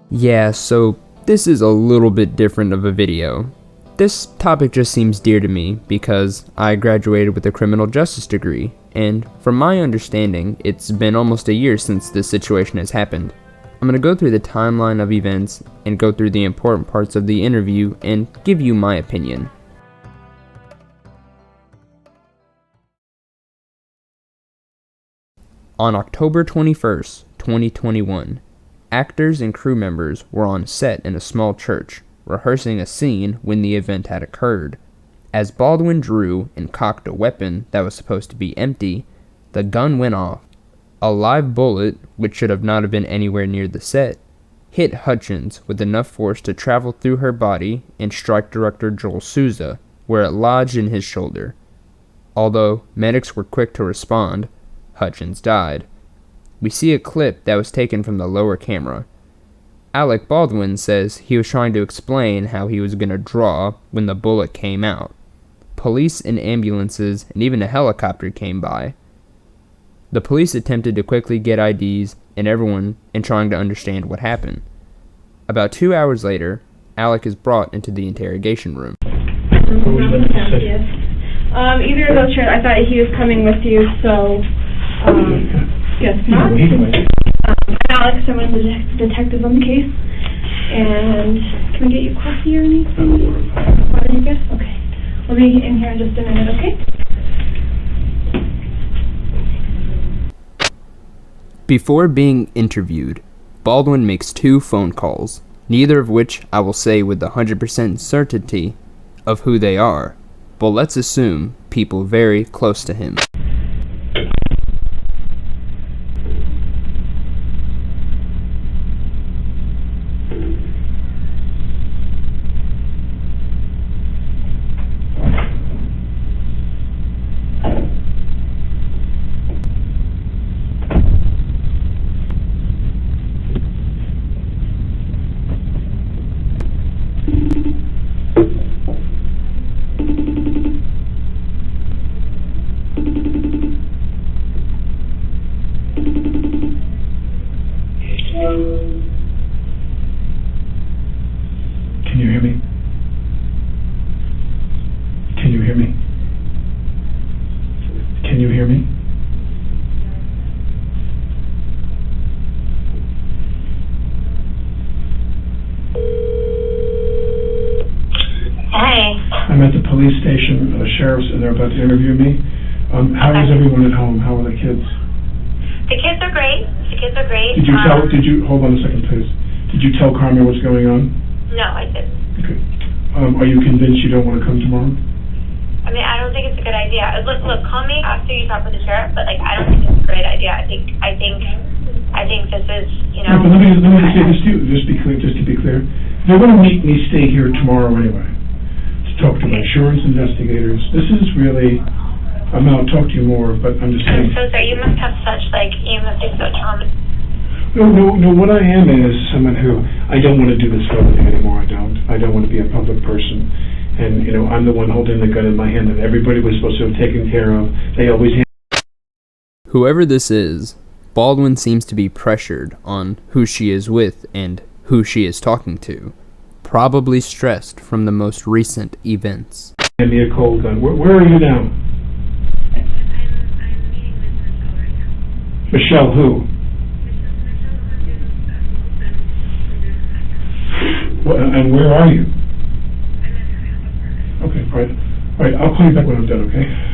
Yeah, so this is a little bit different of a video. This topic just seems dear to me because I graduated with a criminal justice degree, and from my understanding, it's been almost a year since this situation has happened. I'm going to go through the timeline of events and go through the important parts of the interview and give you my opinion. On October 21st, 2021, actors and crew members were on set in a small church, rehearsing a scene when the event had occurred. As Baldwin drew and cocked a weapon that was supposed to be empty, the gun went off. A live bullet, which should have not have been anywhere near the set, hit Hutchins with enough force to travel through her body and strike director Joel Souza, where it lodged in his shoulder. Although medics were quick to respond, Hutchins died. We see a clip that was taken from the lower camera. Alec Baldwin says he was trying to explain how he was going to draw when the bullet came out. Police and ambulances and even a helicopter came by. The police attempted to quickly get IDs and everyone in trying to understand what happened. About 2 hours later, Alec is brought into the interrogation room. Either of those chairs. I thought he was coming with you, so guess not. Alex, I'm one of the detectives on the case, and can we get you coffee or anything? Water, you guess? Okay. We'll be in here in just a minute, okay? Before being interviewed, Baldwin makes 2 phone calls, neither of which I will say with 100% certainty of who they are, but let's assume people very close to him. Can you hear me? Can you hear me? Can you hear me? Hey. I'm at the police station, sheriff's, and they're about to interview me. How is everyone at home? How are the kids? The kids are great. Did you hold on a second, please. Did you tell Carmen what's going on? No, I didn't. Okay. Are you convinced you don't want to come tomorrow? I mean, I don't think it's a good idea. Look, call me after you talk with the sheriff, but I don't think it's a great idea. I think this is, Yeah, but let me just say this to you, just to be clear. They're going to make me stay here tomorrow anyway, to talk to my insurance investigators. This is really, I'll talk to you more, but I'm just saying. I'm so sorry. You must have such, you must be so traumatized. No, what I am is someone who, I don't want to do this for a living anymore, I don't want to be a public person. And, I'm the one holding the gun in my hand that everybody was supposed to have taken care of. They always Whoever this is, Baldwin seems to be pressured on who she is with and who she is talking to, probably stressed from the most recent events. hand me a cold gun. Where are you now? I'm meeting with Michelle right now. Michelle who? And where are you? Okay, all right, I'll call you back when I'm done, okay?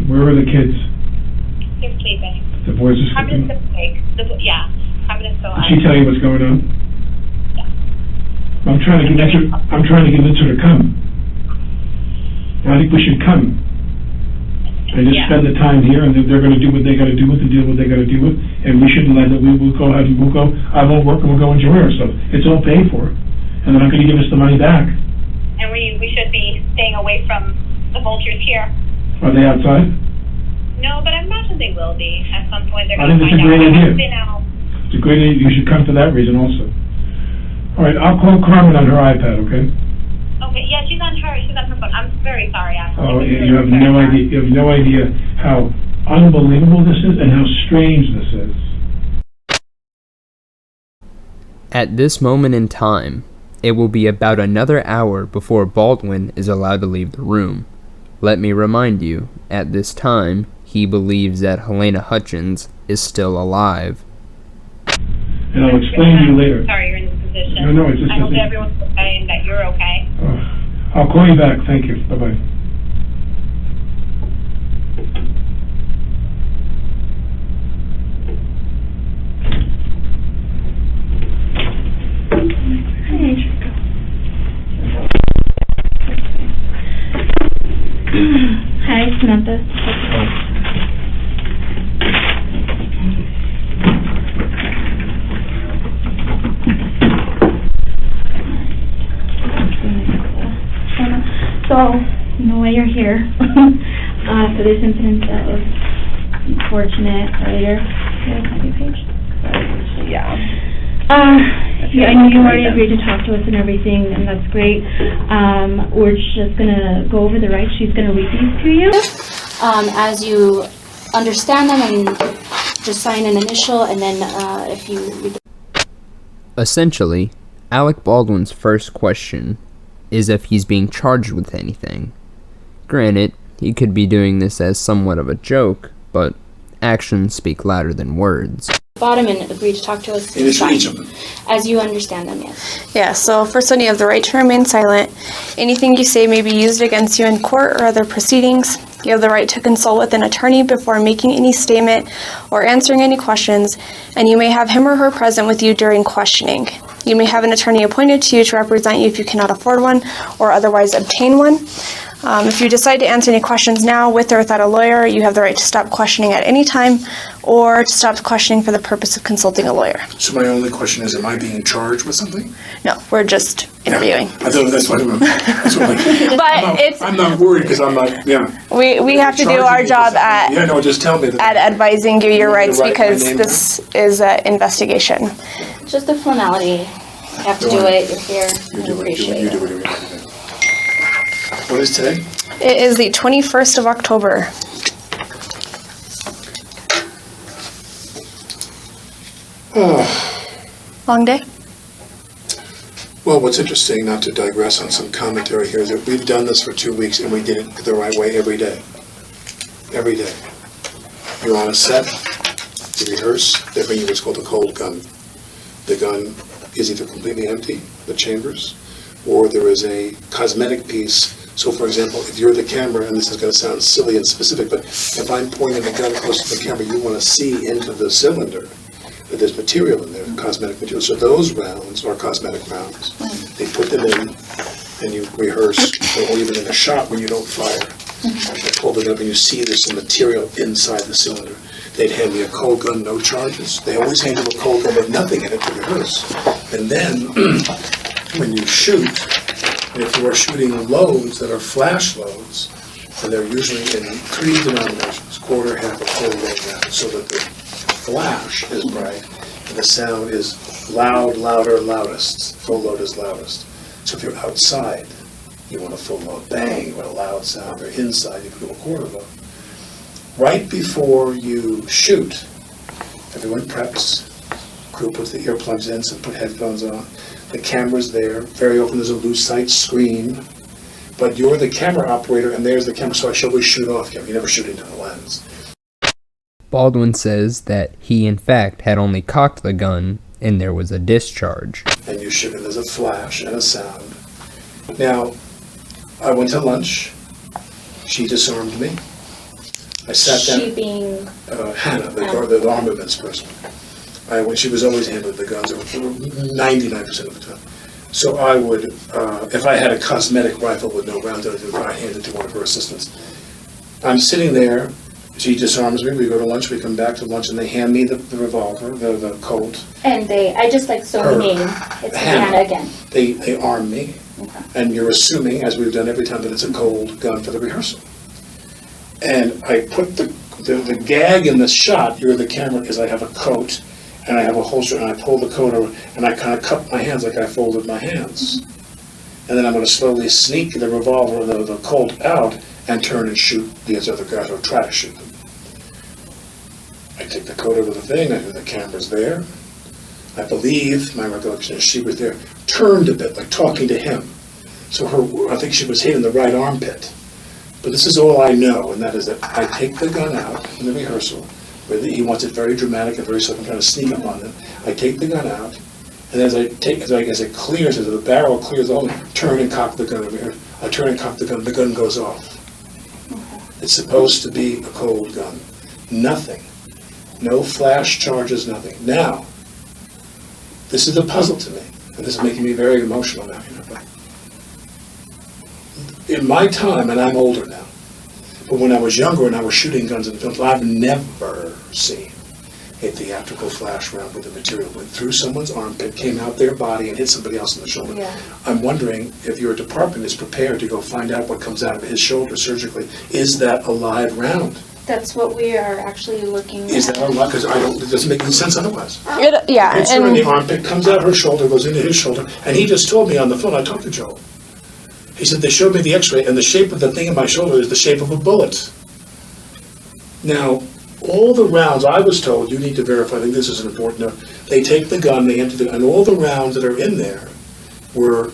Where are the kids? They're sleeping. The boys are sleeping? Carmen's awake. Yeah, Carmen is still Did she tell you what's going on? Yeah. I'm trying to convince her to come. I think we should come. And just spend the time here, and they're going to do what they got to do with, and deal with what they got to deal with, and we shouldn't let it. We'll go ahead and we'll go. I won't work, and we'll go enjoy ourselves. It's all paid for, and they're not going to give us the money back. And we should be staying away from the vultures here. Are they outside? No, but I imagine they will be at some point. They're I going to think it's find a great out. idea. It's a great idea. You should come for that reason also. All right, I'll call Carmen on her iPad, okay? Okay, yeah, she's on her phone. I'm very sorry, Ashley. Oh, you have no idea. You have no idea how unbelievable this is and how strange this is. At this moment in time, it will be about another hour before Baldwin is allowed to leave the room. Let me remind you, at this time, he believes that Helena Hutchins is still alive. And I'll explain to you later. Sorry you're in this position. No, it's just... I hope that everyone's okay and that you're okay. I'll call you back. Thank you. Bye-bye. Hi, Samantha. So, you know why you're here. For this incident that was unfortunate earlier. Yeah. I know you already agreed to talk to us and everything, and that's great. We're just gonna go over the rights. She's gonna read these to you. As you understand them, and just sign an initial, and then if you read the... Essentially, Alec Baldwin's first question is if he's being charged with anything. Granted, he could be doing this as somewhat of a joke, but actions speak louder than words. Bottom and agree to talk to us. And it's each of them. As you understand them, yes. Yeah, so first one, you have the right to remain silent. Anything you say may be used against you in court or other proceedings. You have the right to consult with an attorney before making any statement or answering any questions, and you may have him or her present with you during questioning. You may have an attorney appointed to you to represent you if you cannot afford one or otherwise obtain one. If you decide to answer any questions now with or without a lawyer, you have the right to stop questioning at any time or to stop questioning for the purpose of consulting a lawyer. So my only question is, am I being charged with something? No, we're just interviewing. Yeah, I thought that's what I'm not worried because I'm not, We have to do our job at just tell me that. at advising you your rights Write my because name this is an investigation. Just a formality. You have to do it. You're here. I appreciate it. What is today? It is the 21st of October. Long day? Well, what's interesting, not to digress on some commentary here, is that we've done this for 2 weeks and we did it the right way every day. Every day. You're on a set, you rehearse, they bring you what's called a cold gun. The gun is either completely empty, the chambers, or there is a cosmetic piece. So, for example, if you're the camera, and this is going to sound silly and specific, but if I'm pointing the gun close to the camera, you want to see into the cylinder that there's material in there, cosmetic material. So those rounds are cosmetic rounds. They put them in, and you rehearse, or even in a shot where you don't fire. They pull it up, and you see there's some material inside the cylinder. They'd hand me a cold gun, no charges. They always hand you a cold gun with nothing in it to rehearse. And then, when you shoot, if you are shooting loads that are flash loads, and they're usually in 3 denominations, quarter, half, or full load round, so that the flash is bright, and the sound is loud, louder, loudest. Full load is loudest. So if you're outside, you want a full load, bang, you want a loud sound. Or inside, you put a quarter load. Right before you shoot, everyone preps, crew puts the earplugs in, some put headphones on. The camera's there, very often there's a loose sight screen, but you're the camera operator and there's the camera, so I should always shoot off camera, you never shoot into the lens. Baldwin says that he in fact had only cocked the gun and there was a discharge. And you shoot it, there's a flash and a sound. Now, I went to lunch, she disarmed me. I sat down. She being... Hannah, the armaments person. When she was always handling the guns, 99% of the time. So I would, if I had a cosmetic rifle with no rounds in it, I'd hand it to one of her assistants. I'm sitting there, she disarms me, we go to lunch, we come back to lunch, and they hand me the revolver, the Colt. And I just like so Her. name, it's Hannah. Hannah again. They arm me, Okay. and you're assuming, as we've done every time, that it's a cold gun for the rehearsal. And I put the gag in the shot, you're in the camera, because I have a coat, and I have a holster, and I pull the coat over, and I kind of cup my hands like I folded my hands. And then I'm going to slowly sneak the revolver, the Colt out, and turn and shoot these other guys, or try to shoot them. I take the coat over the thing, the camera's there. I believe, my recollection is she was there, turned a bit, like talking to him. So I think she was hitting the right armpit. But this is all I know, and that is that I take the gun out in the rehearsal, where he wants it very dramatic and very sudden, trying to sneak up on them. I take the gun out, and as it clears, as the barrel clears on, turn and cock the gun over here. I turn and cock the gun goes off. It's supposed to be a cold gun. Nothing. No flash charges, nothing. Now, this is a puzzle to me, and this is making me very emotional now, but in my time, and I'm older now, but when I was younger and I was shooting guns in films, I've never seen a theatrical flash round where the material went through someone's armpit, came out their body, and hit somebody else in the shoulder. Yeah. I'm wondering if your department is prepared to go find out what comes out of his shoulder surgically. Is that a live round? That's what we are actually looking at. Is that a live? Because it doesn't make any sense otherwise. Yeah, It's her in the and armpit, comes out her shoulder, goes into his shoulder, and he just told me on the phone, I talked to Joe. He said, they showed me the x-ray, and the shape of the thing in my shoulder is the shape of a bullet. Now, all the rounds, I was told, you need to verify, I think this is an important note, they take the gun, they empty the, and all the rounds that are in there were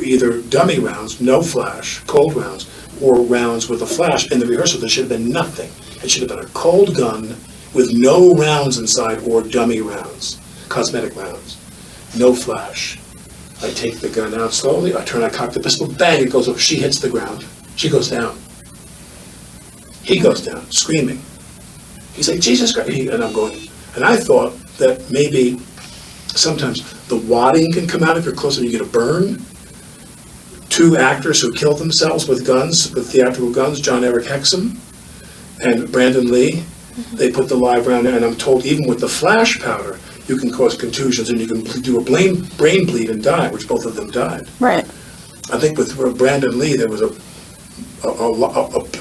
either dummy rounds, no flash, cold rounds, or rounds with a flash. In the rehearsal, there should have been nothing. It should have been a cold gun with no rounds inside or dummy rounds, cosmetic rounds, no flash. I take the gun out slowly, I cock the pistol, bang, it goes over, she hits the ground, she goes down. He goes down, screaming. He's like, Jesus Christ, and I'm going, and I thought that maybe sometimes the wadding can come out if you're close and you get a burn. 2 actors who killed themselves with guns, with theatrical guns, John Eric Hexum and Brandon Lee, they put the live round in, and I'm told even with the flash powder, you can cause contusions and you can do a brain bleed and die, which both of them died. right. I think with Brandon Lee, there was a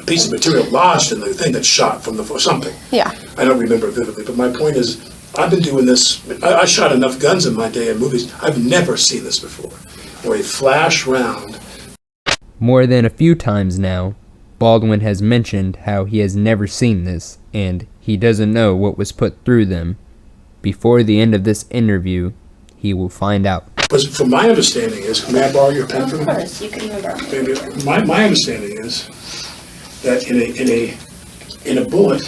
piece of material lodged in the thing that shot from something. Yeah. I don't remember vividly, but my point is, I've been doing this, I shot enough guns in my day in movies, I've never seen this before, where a flash round. More than a few times now, Baldwin has mentioned how he has never seen this, and he doesn't know what was put through them. Before the end of this interview, he will find out. But from my understanding is, may I borrow your pen Of for a minute? course, you can borrow. My understanding is that in a bullet,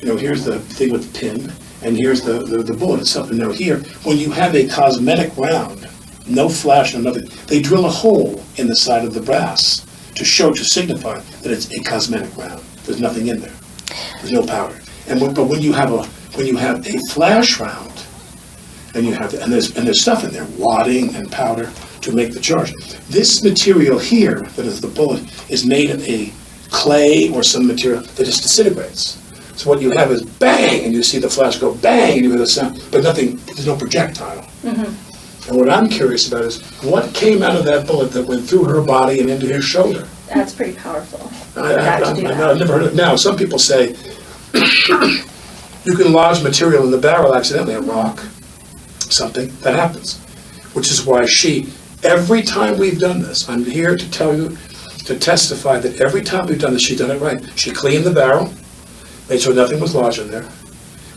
here's the thing with the pin, and here's the bullet itself. And now here, when you have a cosmetic round, no flash, no nothing, they drill a hole in the side of the brass to signify that it's a cosmetic round. There's nothing in there. There's no powder. But when you have a flash round, and there's stuff in there, wadding and powder to make the charge. This material here, that is the bullet, is made of a clay or some material that just disintegrates. So what you have is bang, and you see the flash go bang, and you hear the sound, but nothing, there's no projectile. Mm-hmm. And what I'm curious about is what came out of that bullet that went through her body and into his shoulder. That's pretty powerful. I've never heard of it. Now, some people say you can lodge material in the barrel accidentally, a rock, something, that happens. Which is why every time we've done this, I'm here to tell you, to testify that every time we've done this, she's done it right. She cleaned the barrel, made sure nothing was lodged in there.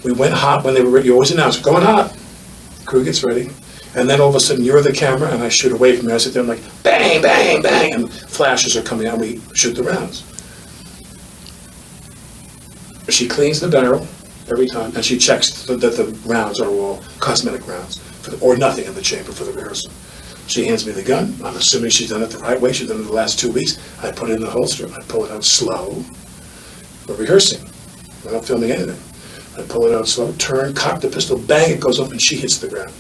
We went hot when they were ready. You always announce, going hot. Crew gets ready. And then all of a sudden, you're the camera, and I shoot away from you. I sit there and I'm like, bang, bang, bang, and flashes are coming out, and we shoot the rounds. She cleans the barrel every time, and she checks that the rounds are all cosmetic rounds, or nothing in the chamber for the rehearsal. She hands me the gun. I'm assuming she's done it the right way. She's done it the last 2 weeks. I put it in the holster. I pull it out slow. We're rehearsing. We're not filming anything. I pull it out slow, turn, cock the pistol, bang, it goes up, and she hits the ground.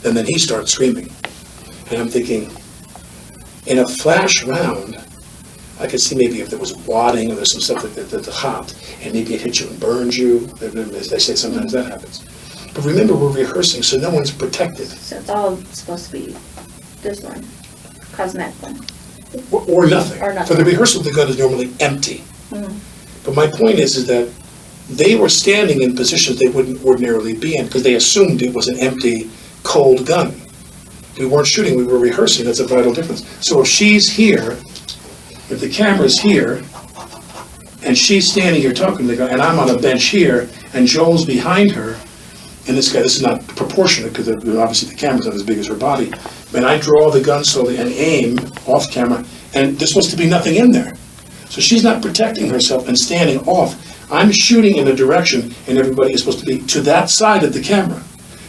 And then he starts screaming. And I'm thinking, in a flash round, I could see maybe if there was wadding or there's some stuff that's hot, and maybe it hit you and burned you. As they say, sometimes that happens. But remember, we're rehearsing, so no one's protected. So it's all supposed to be this one, cosmetic one. Or nothing. Or nothing. For the rehearsal, the gun is normally empty. Mhm. But my point is that they were standing in positions they wouldn't ordinarily be in because they assumed it was an empty, cold gun. We weren't shooting, we were rehearsing. That's a vital difference. So if she's here, if the camera's here, and she's standing here talking to the guy, and I'm on a bench here, and Joel's behind her, and this is not proportionate because obviously the camera's not as big as her body, and I draw the gun slowly and aim off camera, and there's supposed to be nothing in there. So she's not protecting herself and standing off. I'm shooting in a direction, and everybody is supposed to be to that side of the camera.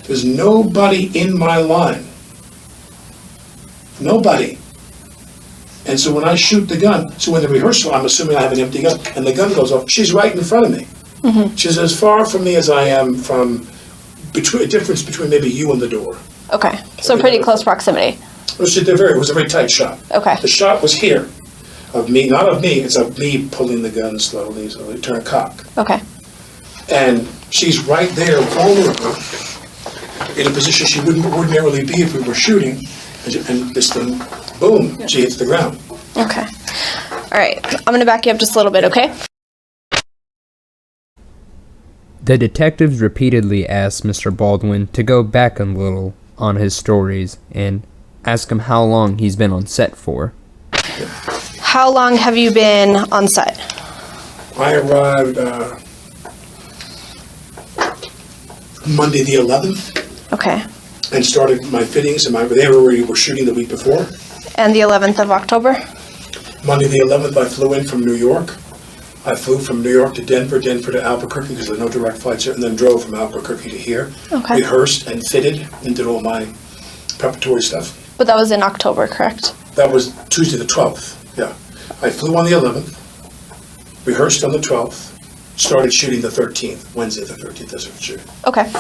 There's nobody in my line. Nobody. And so when I shoot the gun, so in the rehearsal, I'm assuming I have an empty gun, and the gun goes off, she's right in front of me. Mm-hmm. She's as far from me as I am from a difference between maybe you and the door. Okay, so pretty close proximity. It was a very tight shot. Okay. The shot was here, of me, not of me, it's of me pulling the gun slowly, turn cock. Okay. And she's right there, vulnerable, in a position she wouldn't ordinarily be if we were shooting, and this thing, boom, she hits the ground. Okay. All right, I'm going to back you up just a little bit, okay? The detectives repeatedly asked Mr. Baldwin to go back a little on his stories and ask him how long he's been on set for. How long have you been on set? I arrived Monday the 11th Okay. and started my fittings, and they already were shooting the week before. And the 11th of October? Monday the 11th, I flew in from New York. I flew from New York to Denver to Albuquerque because there are no direct flights here, and then drove from Albuquerque to here. Okay. Rehearsed and fitted and did all my preparatory stuff. But that was in October, correct? That was Tuesday the 12th, yeah. I flew on the 11th, rehearsed on the 12th, started shooting the 13th, Wednesday the 13th, that's what we shoot. Okay.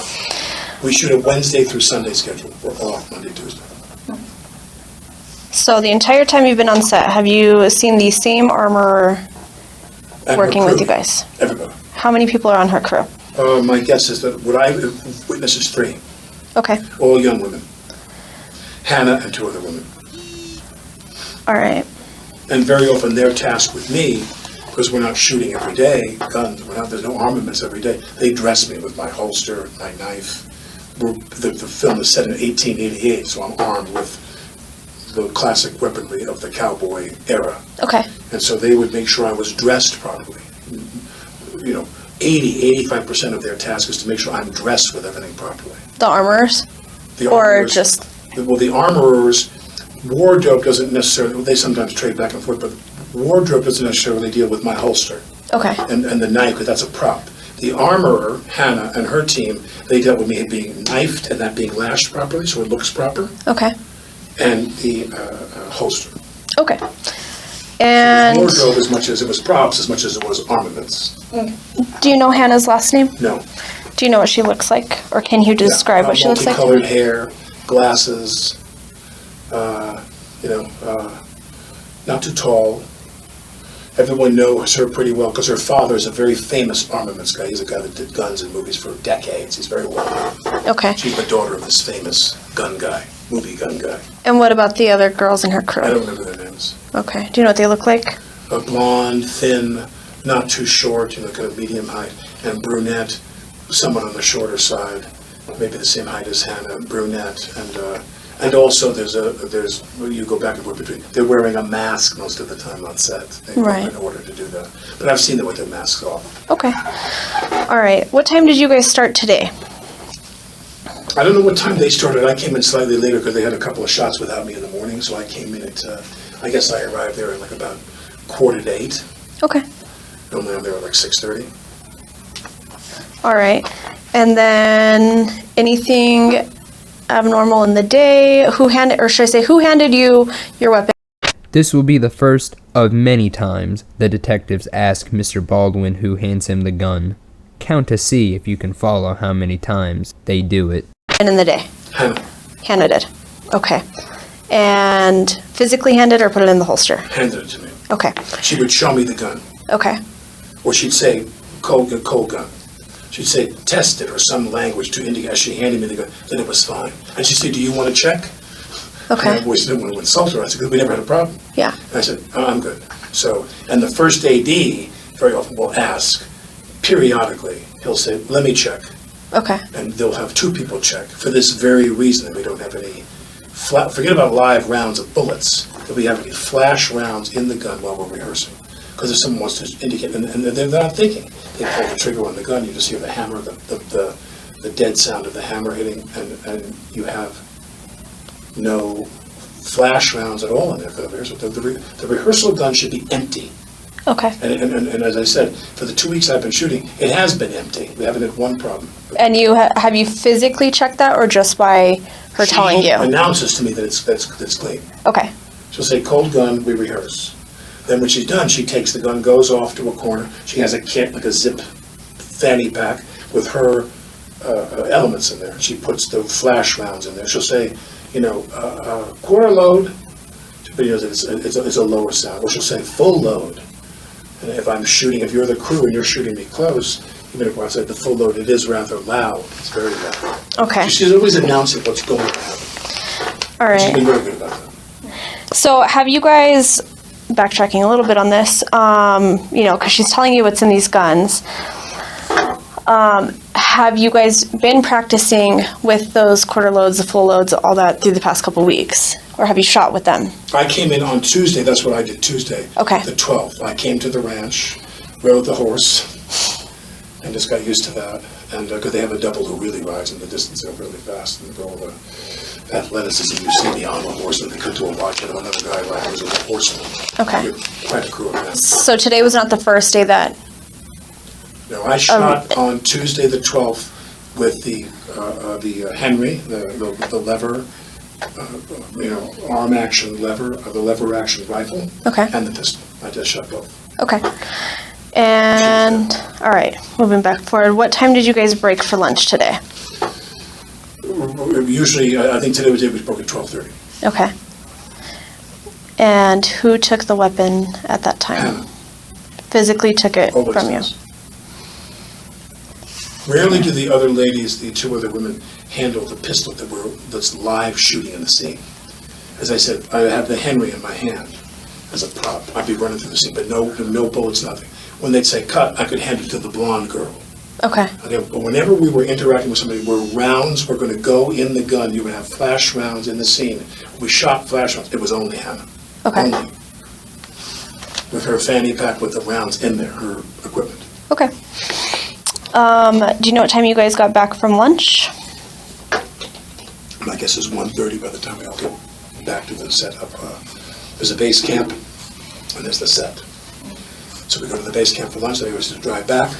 We shoot a Wednesday through Sunday schedule. We're off Monday, Tuesday. So the entire time you've been on set, have you seen the same armorer And working her with crew, you guys? Everybody. How many people are on her crew? My guess is that what I witness is 3, Okay. all young women. Hannah and 2 other women. All right. And very often they're tasked with me, because we're not shooting every day, guns, there's no armaments every day. They dress me with my holster, my knife. The film is set in 1888, so I'm armed with the classic weaponry of the cowboy era. Okay. And so they would make sure I was dressed properly. 85% of their task is to make sure I'm dressed with everything properly. The armorers? The Or armorers- just... Well, the armorers, wardrobe doesn't necessarily, they sometimes trade back and forth, but wardrobe doesn't necessarily deal with my holster Okay. and the knife, because that's a prop. The armorer, Hannah, and her team, they dealt with me being knifed and that being lashed properly, so it looks proper, Okay. and the holster. Okay. And Wardrobe as much as it was props, as much as it was armaments. do you know Hannah's last name? No. Do you know what she looks like? Or can you describe what she looks like? Multicolored hair, glasses, not too tall. Everyone knows her pretty well because her father is a very famous armaments guy. He's a guy that did guns in movies for decades. He's very well known. Okay. She's the daughter of this famous gun guy, movie gun guy. And what about the other girls in her crew? I don't remember their names. Okay. Do you know what they look like? A blonde, thin, not too short, kind of medium height, and brunette, somewhat on the shorter side, maybe the same height as Hannah, brunette, and also you go back and forth between, they're wearing a mask most of the time on set. They Right. in order to do that. But I've seen them with their masks off. Okay. All right. What time did you guys start today? I don't know what time they started. I came in slightly later because they had a couple of shots without me in the morning, so I came in at, I guess I arrived there at like about 7:45. Okay. Normally I'm there at like 6:30. All right. And then anything abnormal in the day? Who handed you your weapon? This will be the first of many times the detectives ask Mr. Baldwin who hands him the gun. Count to see if you can follow how many times they do it. And in the day? Hannah Hannah did. Okay. And physically handed or put it in the holster? handed it to me. Okay. She would show me the gun. Okay. Or she'd say, cold gun. She'd say, test it, or some language to indicate, as she handed me the gun, then it was fine. And she'd say, do you want to check? Okay. And I always didn't want to insult her. I said, because we never had a problem. Yeah. And I said, oh, I'm good. So, and the first AD very often will ask, periodically, he'll say, let me check. Okay. And they'll have two people check for this very reason, that we don't have any, forget about live rounds of bullets, that we have any flash rounds in the gun while we're rehearsing. Because if someone wants to indicate, and they're not thinking, they pull the trigger on the gun, you just hear the hammer, the dead sound of the hammer hitting, and you have no flash rounds at all in there for the rehearsal. The rehearsal gun should be empty. Okay. And as I said, for the 2 weeks I've been shooting, it has been empty. We haven't had one problem. And you have you physically checked that, or just by her telling She you? announces to me that it's clean. Okay. She'll say, cold gun, we rehearse. Then when she's done, she takes the gun, goes off to a corner. She has a kit, like a zip fanny pack, with her elements in there. She puts the flash rounds in there. She'll say, quarter load. But it's a lower sound. Or she'll say full load. And if I'm shooting, if you're the crew and you're shooting me close, even if I said the full load, it is rather loud. It's very loud. Okay. She's always announcing what's going to happen. All right. She's been very good about that. So have you guys, backtracking a little bit on this, because she's telling you what's in these guns, have you guys been practicing with those quarter loads, the full loads, all that through the past couple weeks? Or have you shot with them? I came in on Tuesday, that's what I did Tuesday. Okay. The 12th. I came to the ranch, rode the horse, and just got used to that. And because they have a double who really rides in the distance, they're really fast, and all the athleticism you see beyond the horse, and they come to a watch and another guy rides with a horseman. Okay. You're quite a crew of men. So today was not the first day that... No, I shot on Tuesday the 12th with the Henry, the lever, arm action lever, the lever action rifle. Okay. And the pistol. I just shot both. Okay. And, all right, moving back forward, what time did you guys break for lunch today? Usually, I think today we broke at 12:30. Okay. And who took the weapon at that time? Hannah. Physically took it Always from you? does. Rarely do the other ladies, the two other women, handle the pistol that's live shooting in the scene. As I said, I have the Henry in my hand as a prop. I'd be running through the scene, but no bullets, nothing. When they'd say cut, I could hand it to the blonde girl. Okay. But whenever we were interacting with somebody where rounds were going to go in the gun, you would have flash rounds in the scene. When we shot flash rounds, it was only Hannah. Okay. Only. With her fanny pack with the rounds in there, her equipment. Okay. Do you know what time you guys got back from lunch? My guess is 1:30 by the time we all get back to the setup. There's a base camp, and there's the set. So we go to the base camp for lunch, they always just drive back,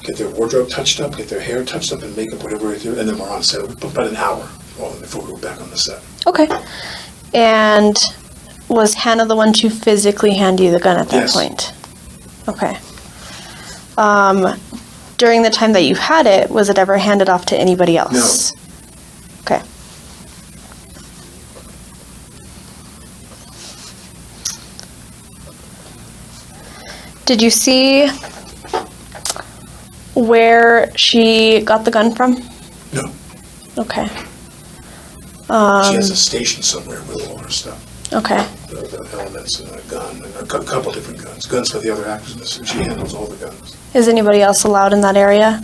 get their wardrobe touched up, get their hair touched up and makeup, whatever we do, and then we're on set. We put about an hour before we go back on the set. Okay. And was Hannah the one to physically hand you the gun at that Yes. point? Okay. During the time that you had it, was it ever handed off to anybody else? No. Okay. Did you see where she got the gun from? No. Okay. She has a station somewhere with all her stuff. Okay. The elements and a gun, and a couple different guns. Guns for the other actors in this, and she handles all the guns. Is anybody else allowed in that area?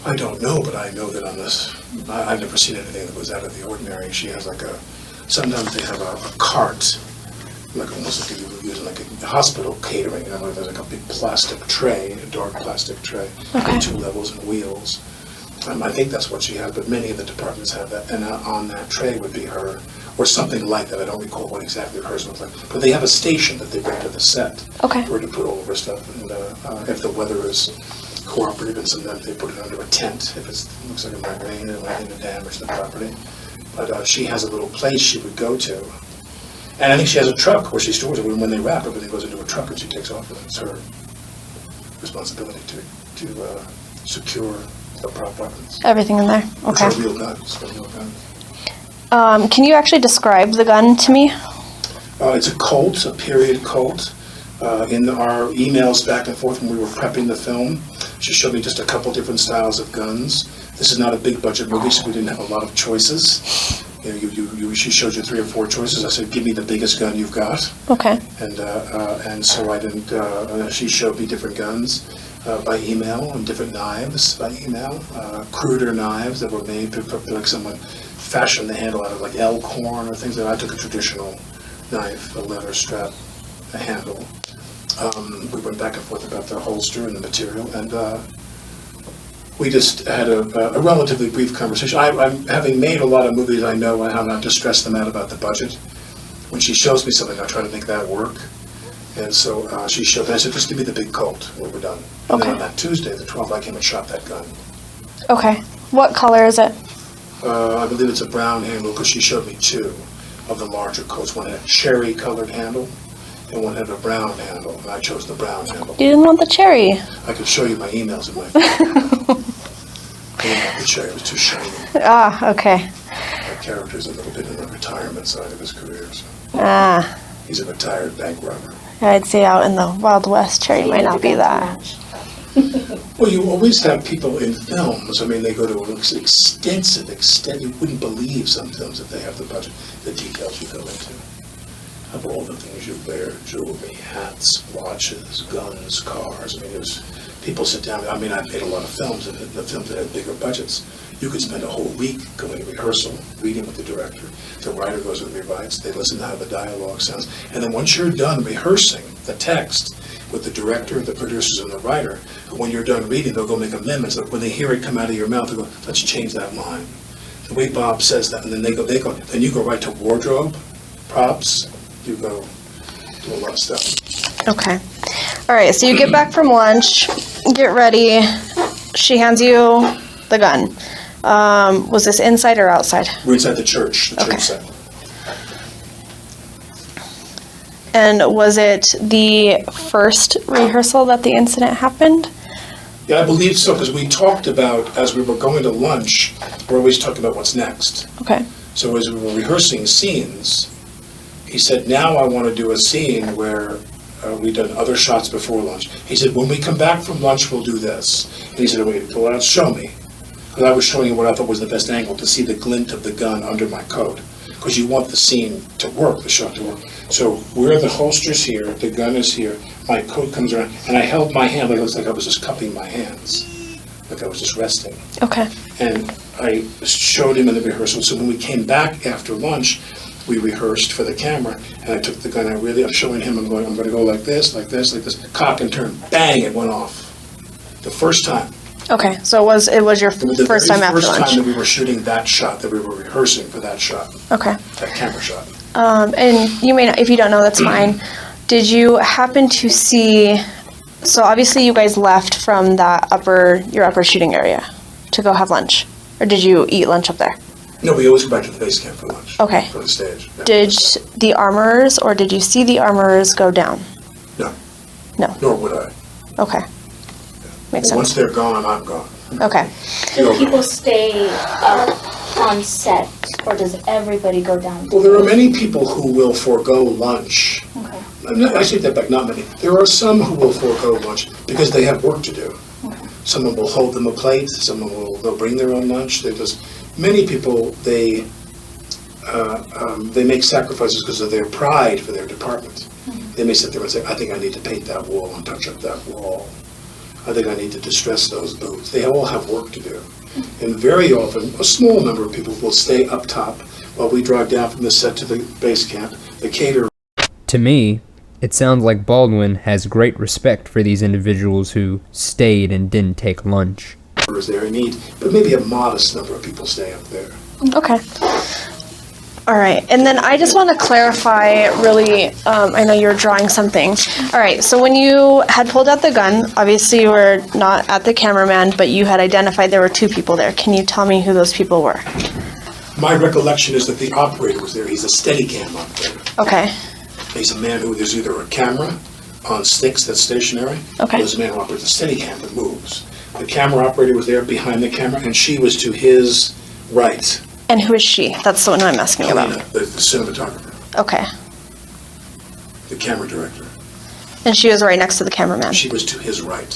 I don't know, but I know that on this, I've never seen anything that was out of the ordinary. She has sometimes they have a cart, like almost like you would use like a hospital catering, where there's like a big plastic tray, a dark plastic tray, Okay. with 2 levels and wheels. I think that's what she has, but many of the departments have that, and on that tray would be her, or something like that. I don't recall what exactly hers looks like, but they have a station that they bring to the set. Okay. Where to put all of her stuff, and if the weather is cooperative, and sometimes they put it under a tent if it looks like it might rain and anything to damage the property. But she has a little place she would go to, and I think she has a truck where she stores it. When they wrap, everything goes into a truck and she takes off with it. It's her responsibility to secure the prop weapons. Everything in there? Okay. It's a real gun. It's a real gun. Can you actually describe the gun to me? It's a cult, a period cult. In our emails back and forth when we were prepping the film, she showed me just a couple different styles of guns. This is not a big budget movie, so we didn't have a lot of choices. She showed you 3 or 4 choices. I said, give me the biggest gun you've got. Okay. And so I didn't, she showed me different guns by email and different knives by email, cruder knives that were made, like someone fashioned the handle out of like elkhorn or things like that. I took a traditional knife, a leather strap, a handle. We went back and forth about the holster and the material, and we just had a relatively brief conversation. I'm having made a lot of movies, I know how not to stress them out about the budget. When she shows me something, I try to make that work. And so she showed me, I said, just give me the big Colt when we're done. And then on that Tuesday, the 12th, I came and shot that gun. Okay. What color is it? I believe it's a brown handle, because she showed me 2 of the larger Colts. One had a cherry-colored handle, and one had a brown handle, and I chose the brown handle. You didn't want the cherry. I could show you my emails in my phone. I didn't want the cherry, it was too shiny. Ah, okay. My character's a little bit in the retirement side of his career, so Ah, he's a retired bank robber. I'd say out in the Wild West, cherry might not be that. Well, you always have people in films, I mean, they go to an extensive extent, you wouldn't believe some films if they have the budget, the details you go into. Of all the things you wear, jewelry, hats, watches, guns, cars. I mean, there's people sit down. I mean, I've made a lot of films, and the films that had bigger budgets, you could spend a whole week going to rehearsal, reading with the director. The writer goes and rewrites. They listen to how the dialogue sounds. And then once you're done rehearsing the text with the director, the producers, and the writer, when you're done reading, they'll go make amendments. Like when they hear it come out of your mouth, they'll go, let's change that line. The way Bob says that, and then they go, then you go right to wardrobe, props. You go do a lot of stuff. Okay. All right, so you get back from lunch, get ready. She hands you the gun. Was this inside or outside? We're inside the church Okay. side. And was it the first rehearsal that the incident happened? Yeah, I believe so, because we talked about, as we were going to lunch, we're always talking about what's next. Okay. So as we were rehearsing scenes, he said, now I want to do a scene where we'd done other shots before lunch. He said, when we come back from lunch, we'll do this. And he said, wait, pull it out, show me. Because I was showing him what I thought was the best angle, to see the glint of the gun under my coat. Because you want the scene to work, the shot to work. So where the holster's here, the gun is here, my coat comes around, and I held my hand, like it looks like I was just cupping my hands, like I was just resting. Okay. And I showed him in the rehearsal. So when we came back after lunch, we rehearsed for the camera, and I took the gun. I'm showing him. I'm going to go like this, like this, like this. Cock and turn. Bang! It went off. The first time. Okay. So it was your first time after lunch. The first time that we were shooting that shot, that we were rehearsing for that shot. Okay. That camera shot. And you may not, if you don't know, that's fine. Did you happen to see? So obviously, you guys left from your upper shooting area to go have lunch, or did you eat lunch up there? No, we always go back to the base camp for lunch. Okay. For the stage. Yeah. Did the armorers, or did you see the armorers go down? No. No. Nor would I. Okay. Makes sense. Once they're gone, I'm gone. Okay. Do people stay up on set, or does everybody go down? Well, there are many people who will forego lunch. Okay. I take that back, not many. There are some who will forego lunch because they have work to do. Okay. Someone will hold them a plate, they'll bring their own lunch. Many people, they make sacrifices because of their pride for their department. Mm-hmm. They may sit there and say, I think I need to paint that wall and touch up that wall. I think I need to distress those boots. They all have work to do. Mm-hmm. And very often, a small number of people will stay up top while we drive down from the set to the base camp. The caterer. To me, it sounds like Baldwin has great respect for these individuals who stayed and didn't take lunch. Is there a need, but maybe a modest number of people stay up there. Okay. All right. And then I just want to clarify really, I know you're drawing something. All right. So when you had pulled out the gun, obviously you were not at the cameraman, but you had identified there were 2 people there. Can you tell me who those people were? My recollection is that the operator was there. He's a Steadicam operator. Okay. He's a man who, there's either a camera on sticks that's stationary, Okay. or there's a man who operates a Steadicam that moves. The camera operator was there behind the camera, and she was to his right. And who is she? That's the one I'm asking Helena, about. the cinematographer. Okay. the camera director. And she was right next to the cameraman. She was to his right,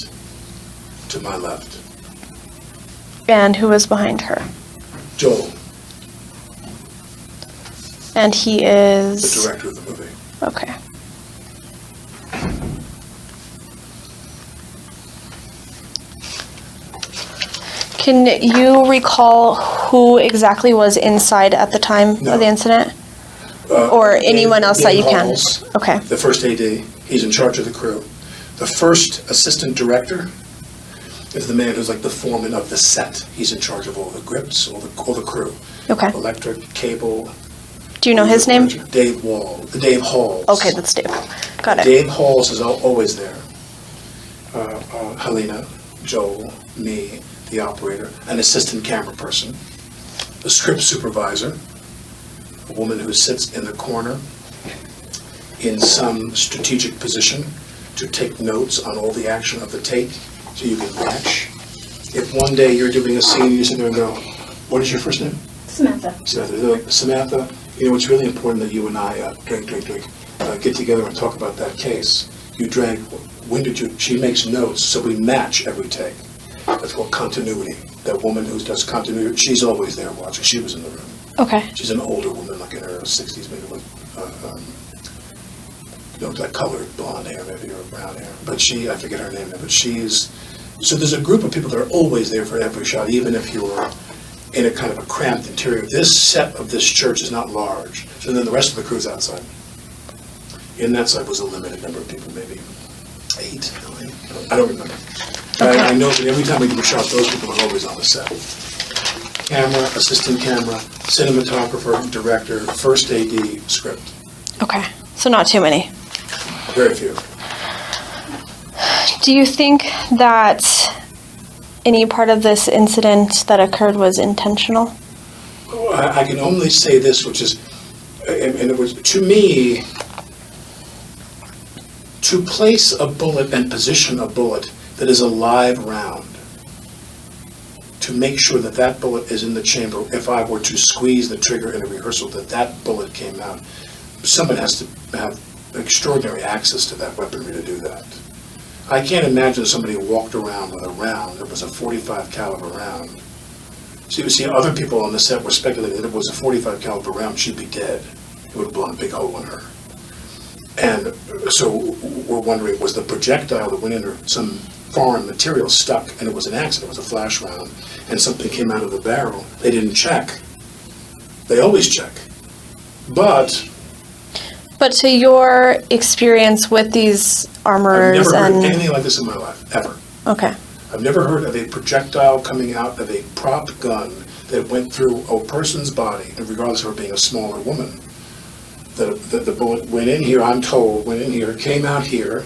to my left. And who was behind her? Joel, And he the is... director of the movie. Okay. Can you recall who exactly was inside at the time No. of the incident? Or anyone else that you can? Halls, Okay. the first AD, he's in charge of the crew. The first assistant director is the man who's like the foreman of the set. He's in charge of all the grips, all the crew. Okay. Electric, cable. Do you know his name? Dave Halls. Okay, that's Dave. Got it. Dave Halls is always there. Helena, Joel, me, the operator, an assistant camera person, the script supervisor, a woman who sits in the corner in some strategic position to take notes on all the action of the take so you can match. If one day you're doing a scene, you sit there and go, what is your first name? Samantha. Samantha, you know, it's really important that you and I get together and talk about that case. You drank, when did you, she makes notes, so we match every take. That's called continuity. That woman who does continuity, she's always there watching. She was in the room. Okay. She's an older woman, like in her 60s, maybe with, like colored blonde hair, maybe, or brown hair. But I forget her name now, but so there's a group of people that are always there for every shot, even if you're in a kind of a cramped interior. This set of this church is not large, so then the rest of the crew's outside. In that side was a limited number of people, maybe 8, 9, I don't remember. Okay. I know that every time we do a shot, those people are always on the set. Camera, assistant camera, cinematographer, director, first AD, script. Okay. So not too many. Very few. Do you think that any part of this incident that occurred was intentional? I can only say this, which is, and it was, to me, to place a bullet and position a bullet that is a live round, to make sure that that bullet is in the chamber, if I were to squeeze the trigger in a rehearsal, that bullet came out, someone has to have extraordinary access to that weaponry to do that. I can't imagine somebody walked around with a round that was a .45 caliber round. So you see, other people on the set were speculating that if it was a .45 caliber round, she'd be dead. It would have blown a big hole in her. And so we're wondering, was the projectile that went in her some foreign material stuck, and it was an accident, it was a flash round, and something came out of the barrel? They didn't check. They always check. But to your experience with these armorers I've never and... heard anything like this in my life, ever. Okay. I've never heard of a projectile coming out of a prop gun that went through a person's body, and regardless of her being a smaller woman. The bullet went in here, I'm told, went in here, came out here,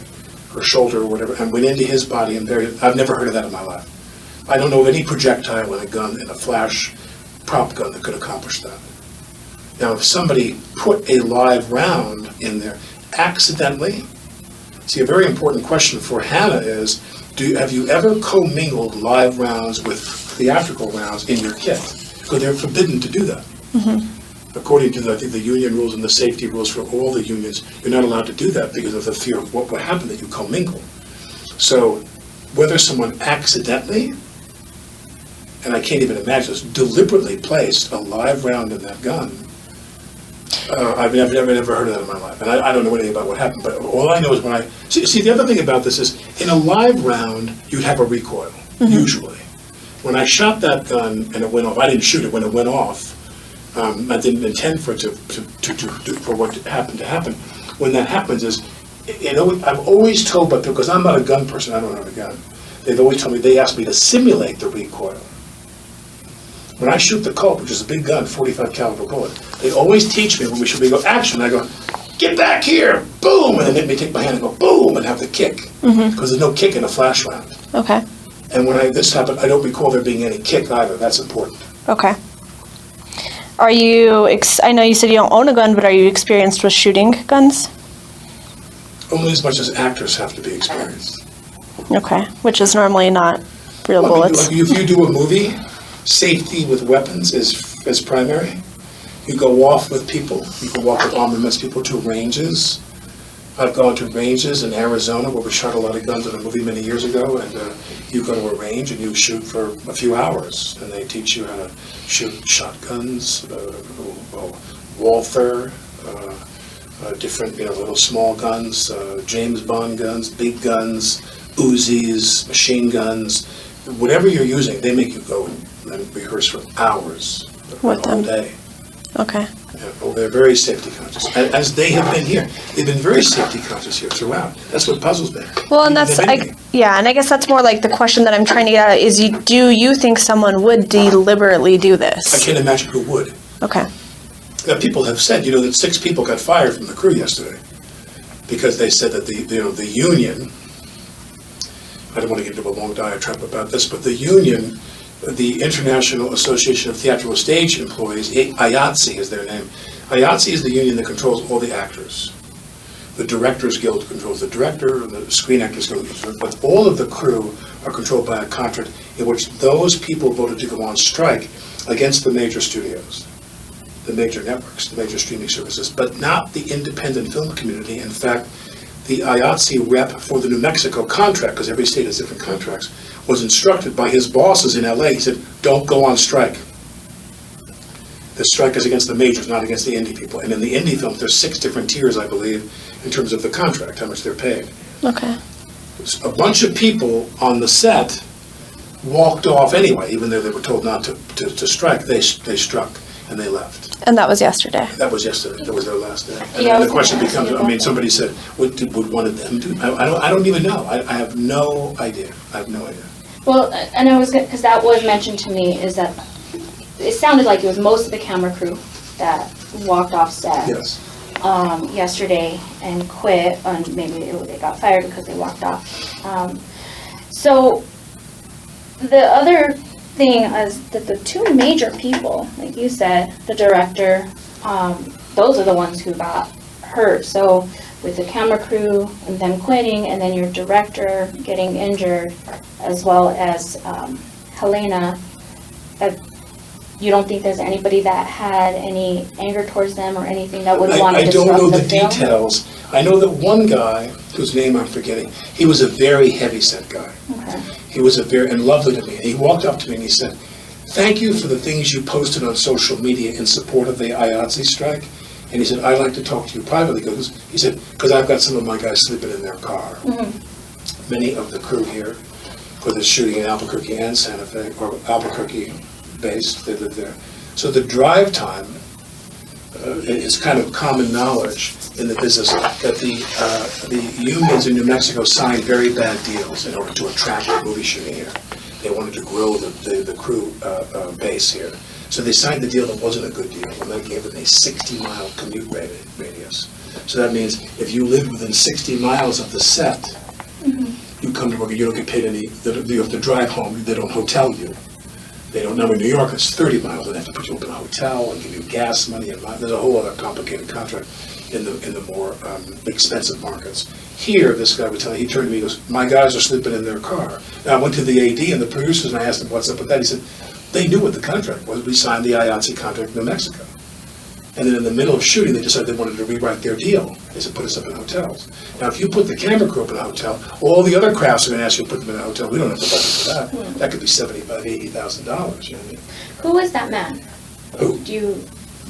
her shoulder or whatever, and went into his body and buried it. I've never heard of that in my life. I don't know of any projectile with a gun, in a flash prop gun, that could accomplish that. Now, if somebody put a live round in there accidentally, see, a very important question for Hannah is, have you ever commingled live rounds with theatrical rounds in your kit? Because they're forbidden to do that. Mm-hmm. According to, I think, the union rules and the safety rules for all the unions, you're not allowed to do that because of the fear of what would happen that you commingle. So, whether someone accidentally, and I can't even imagine this, deliberately placed a live round in that gun, I've never heard of that in my life, and I don't know anything about what happened. But all I know is when I see the other thing about this is, in a live round, you'd have a recoil usually. When I shot that gun and it went off, I didn't shoot it when it went off. I didn't intend for it for what happened to happen. When that happens is, I've always told, but because I'm not a gun person, I don't have a gun. They've always told me, they asked me to simulate the recoil. When I shoot the Colt, which is a big gun, .45 caliber bullet, they always teach me when we shoot, we go action. I go, get back here, boom, and then make me take my hand and go boom and have the kick, because there's no kick in a flash round. Okay. And when this happened, I don't recall there being any kick either. That's important. Okay. Are you, I know you said you don't own a gun, but are you experienced with shooting guns? Only as much as actors have to be experienced. Okay, which is normally not real bullets. If you do a movie, safety with weapons is primary. You go off with people. You go off with armaments people to ranges. I've gone to ranges in Arizona where we shot a lot of guns in a movie many years ago, and you go to a range and you shoot for a few hours, and they teach you how to shoot shotguns, Walther, different, little small guns, James Bond guns, big guns, Uzis, machine guns, whatever you're using, they make you go and rehearse for hours, With all them. day. Okay. Yeah, well, they're very safety conscious, as they have been here. They've been very safety conscious here throughout. That's what puzzles me. Well, and that's, and I guess that's more like the question that I'm trying to get at is, do you think someone would deliberately do this? I can't imagine who would. Okay. People have said, that 6 people got fired from the crew yesterday because they said that the union, I don't want to get into a long diatribe about this, but the union, the International Association of Theatrical Stage Employees, IATSE is their name. IATSE is the union that controls all the actors. The Directors Guild controls the director, the Screen Actors Guild, but all of the crew are controlled by a contract in which those people voted to go on strike against the major studios, the major networks, the major streaming services, but not the independent film community. In fact, the IATSE rep for the New Mexico contract, because every state has different contracts, was instructed by his bosses in LA. He said, don't go on strike. The strike is against the majors, not against the indie people. And in the indie films, there's 6 different tiers, I believe, in terms of the contract, how much they're paid. Okay. A bunch of people on the set walked off anyway, even though they were told not to strike. They struck and they left. And that was yesterday. That was yesterday. That was their last day. And Yeah, then the question becomes, somebody said, would one of them do? I don't even know. I have no idea. I have no idea. Well, and I was, because that was mentioned to me, is that it sounded like it was most of the camera crew that walked off set. Yes. Yesterday and quit, and maybe they got fired because they walked off. So the other thing is that the 2 major people, like you said, the director, those are the ones who got hurt. So with the camera crew and them quitting, and then your director getting injured, as well as Helena, you don't think there's anybody that had any anger towards them or anything that would want to disrupt the film? I don't know the details. I know that one guy, whose name I'm forgetting, he was a very heavy-set guy. Okay. He was and lovely to me. And he walked up to me and he said, thank you for the things you posted on social media in support of the IATSE strike. And he said, I'd like to talk to you privately. He said, because I've got some of my guys sleeping in their car. Mm-hmm. Many of the crew here, for the shooting in Albuquerque and Santa Fe, or Albuquerque based, they live there. So the drive time is kind of common knowledge in the business that the unions in New Mexico signed very bad deals in order to attract movie shooting here. They wanted to grow the crew base here. So they signed the deal that wasn't a good deal, and they gave them a 60-mile commute radius. So that means if you live within 60 miles of the set, mm-hmm. you come to work and you don't get paid any, you have to drive home, they don't hotel you. They don't know in New York it's 30 miles, and they have to put you up in a hotel and give you gas money, and there's a whole other complicated contract in the more expensive markets. Here, this guy would tell me, he turned to me, he goes, my guys are sleeping in their car. Now, I went to the AD and the producers and I asked them what's up with that. He said, they knew what the contract was. We signed the IATSE contract in New Mexico. And then in the middle of shooting, they decided they wanted to rewrite their deal. They said, put us up in hotels. Now, if you put the camera crew up in a hotel, all the other crafts are going to ask you to put them in a hotel. We don't have the budget for that. That could be $75,000, $80,000. You know what I mean? Who was that man? Who?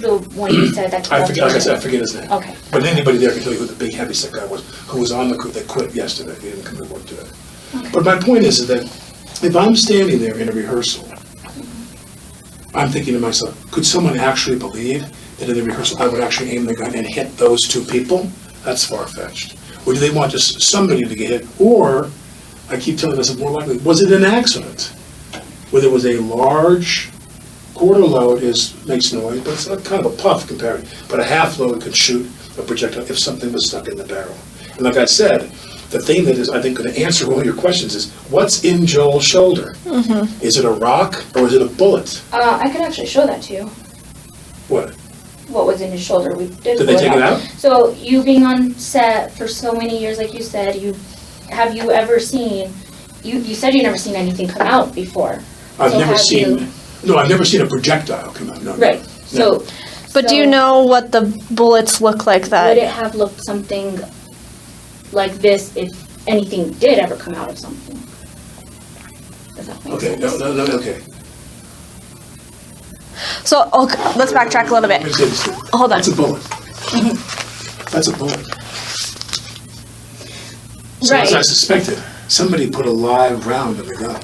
The one you said that. I forget his name. Okay. But anybody there can tell you who the big heavyset guy was, who was on the crew that quit yesterday. He didn't come to work today. Okay. But my point is that if I'm standing there in a rehearsal, I'm thinking to myself, could someone actually believe that in the rehearsal I would actually aim the gun and hit those 2 people? That's far-fetched. Or do they want just somebody to get hit? Or, I keep telling myself more likely, was it an accident? Where there was a large quarter load makes noise, but it's kind of a puff compared. But a half load could shoot a projectile if something was stuck in the barrel. And like I said, the thing that is, I think, going to answer all your questions is, what's in Joel's shoulder? Mm-hmm. Is it a rock or is it a bullet? I could actually show that to you. What? What was in his shoulder? We did they take it out? So you being on set for so many years, like you said, have you ever seen? You said you've never seen anything come out before. I've never seen a projectile come out. No. Right. No. But do you know what the bullets look like? That would it have looked something like this if anything did ever come out of something. Does that make Okay, sense? no, okay. So, let's backtrack a little bit. Hold on. That's a bullet. That's a bullet. So as I suspected, somebody put a live round in the gun.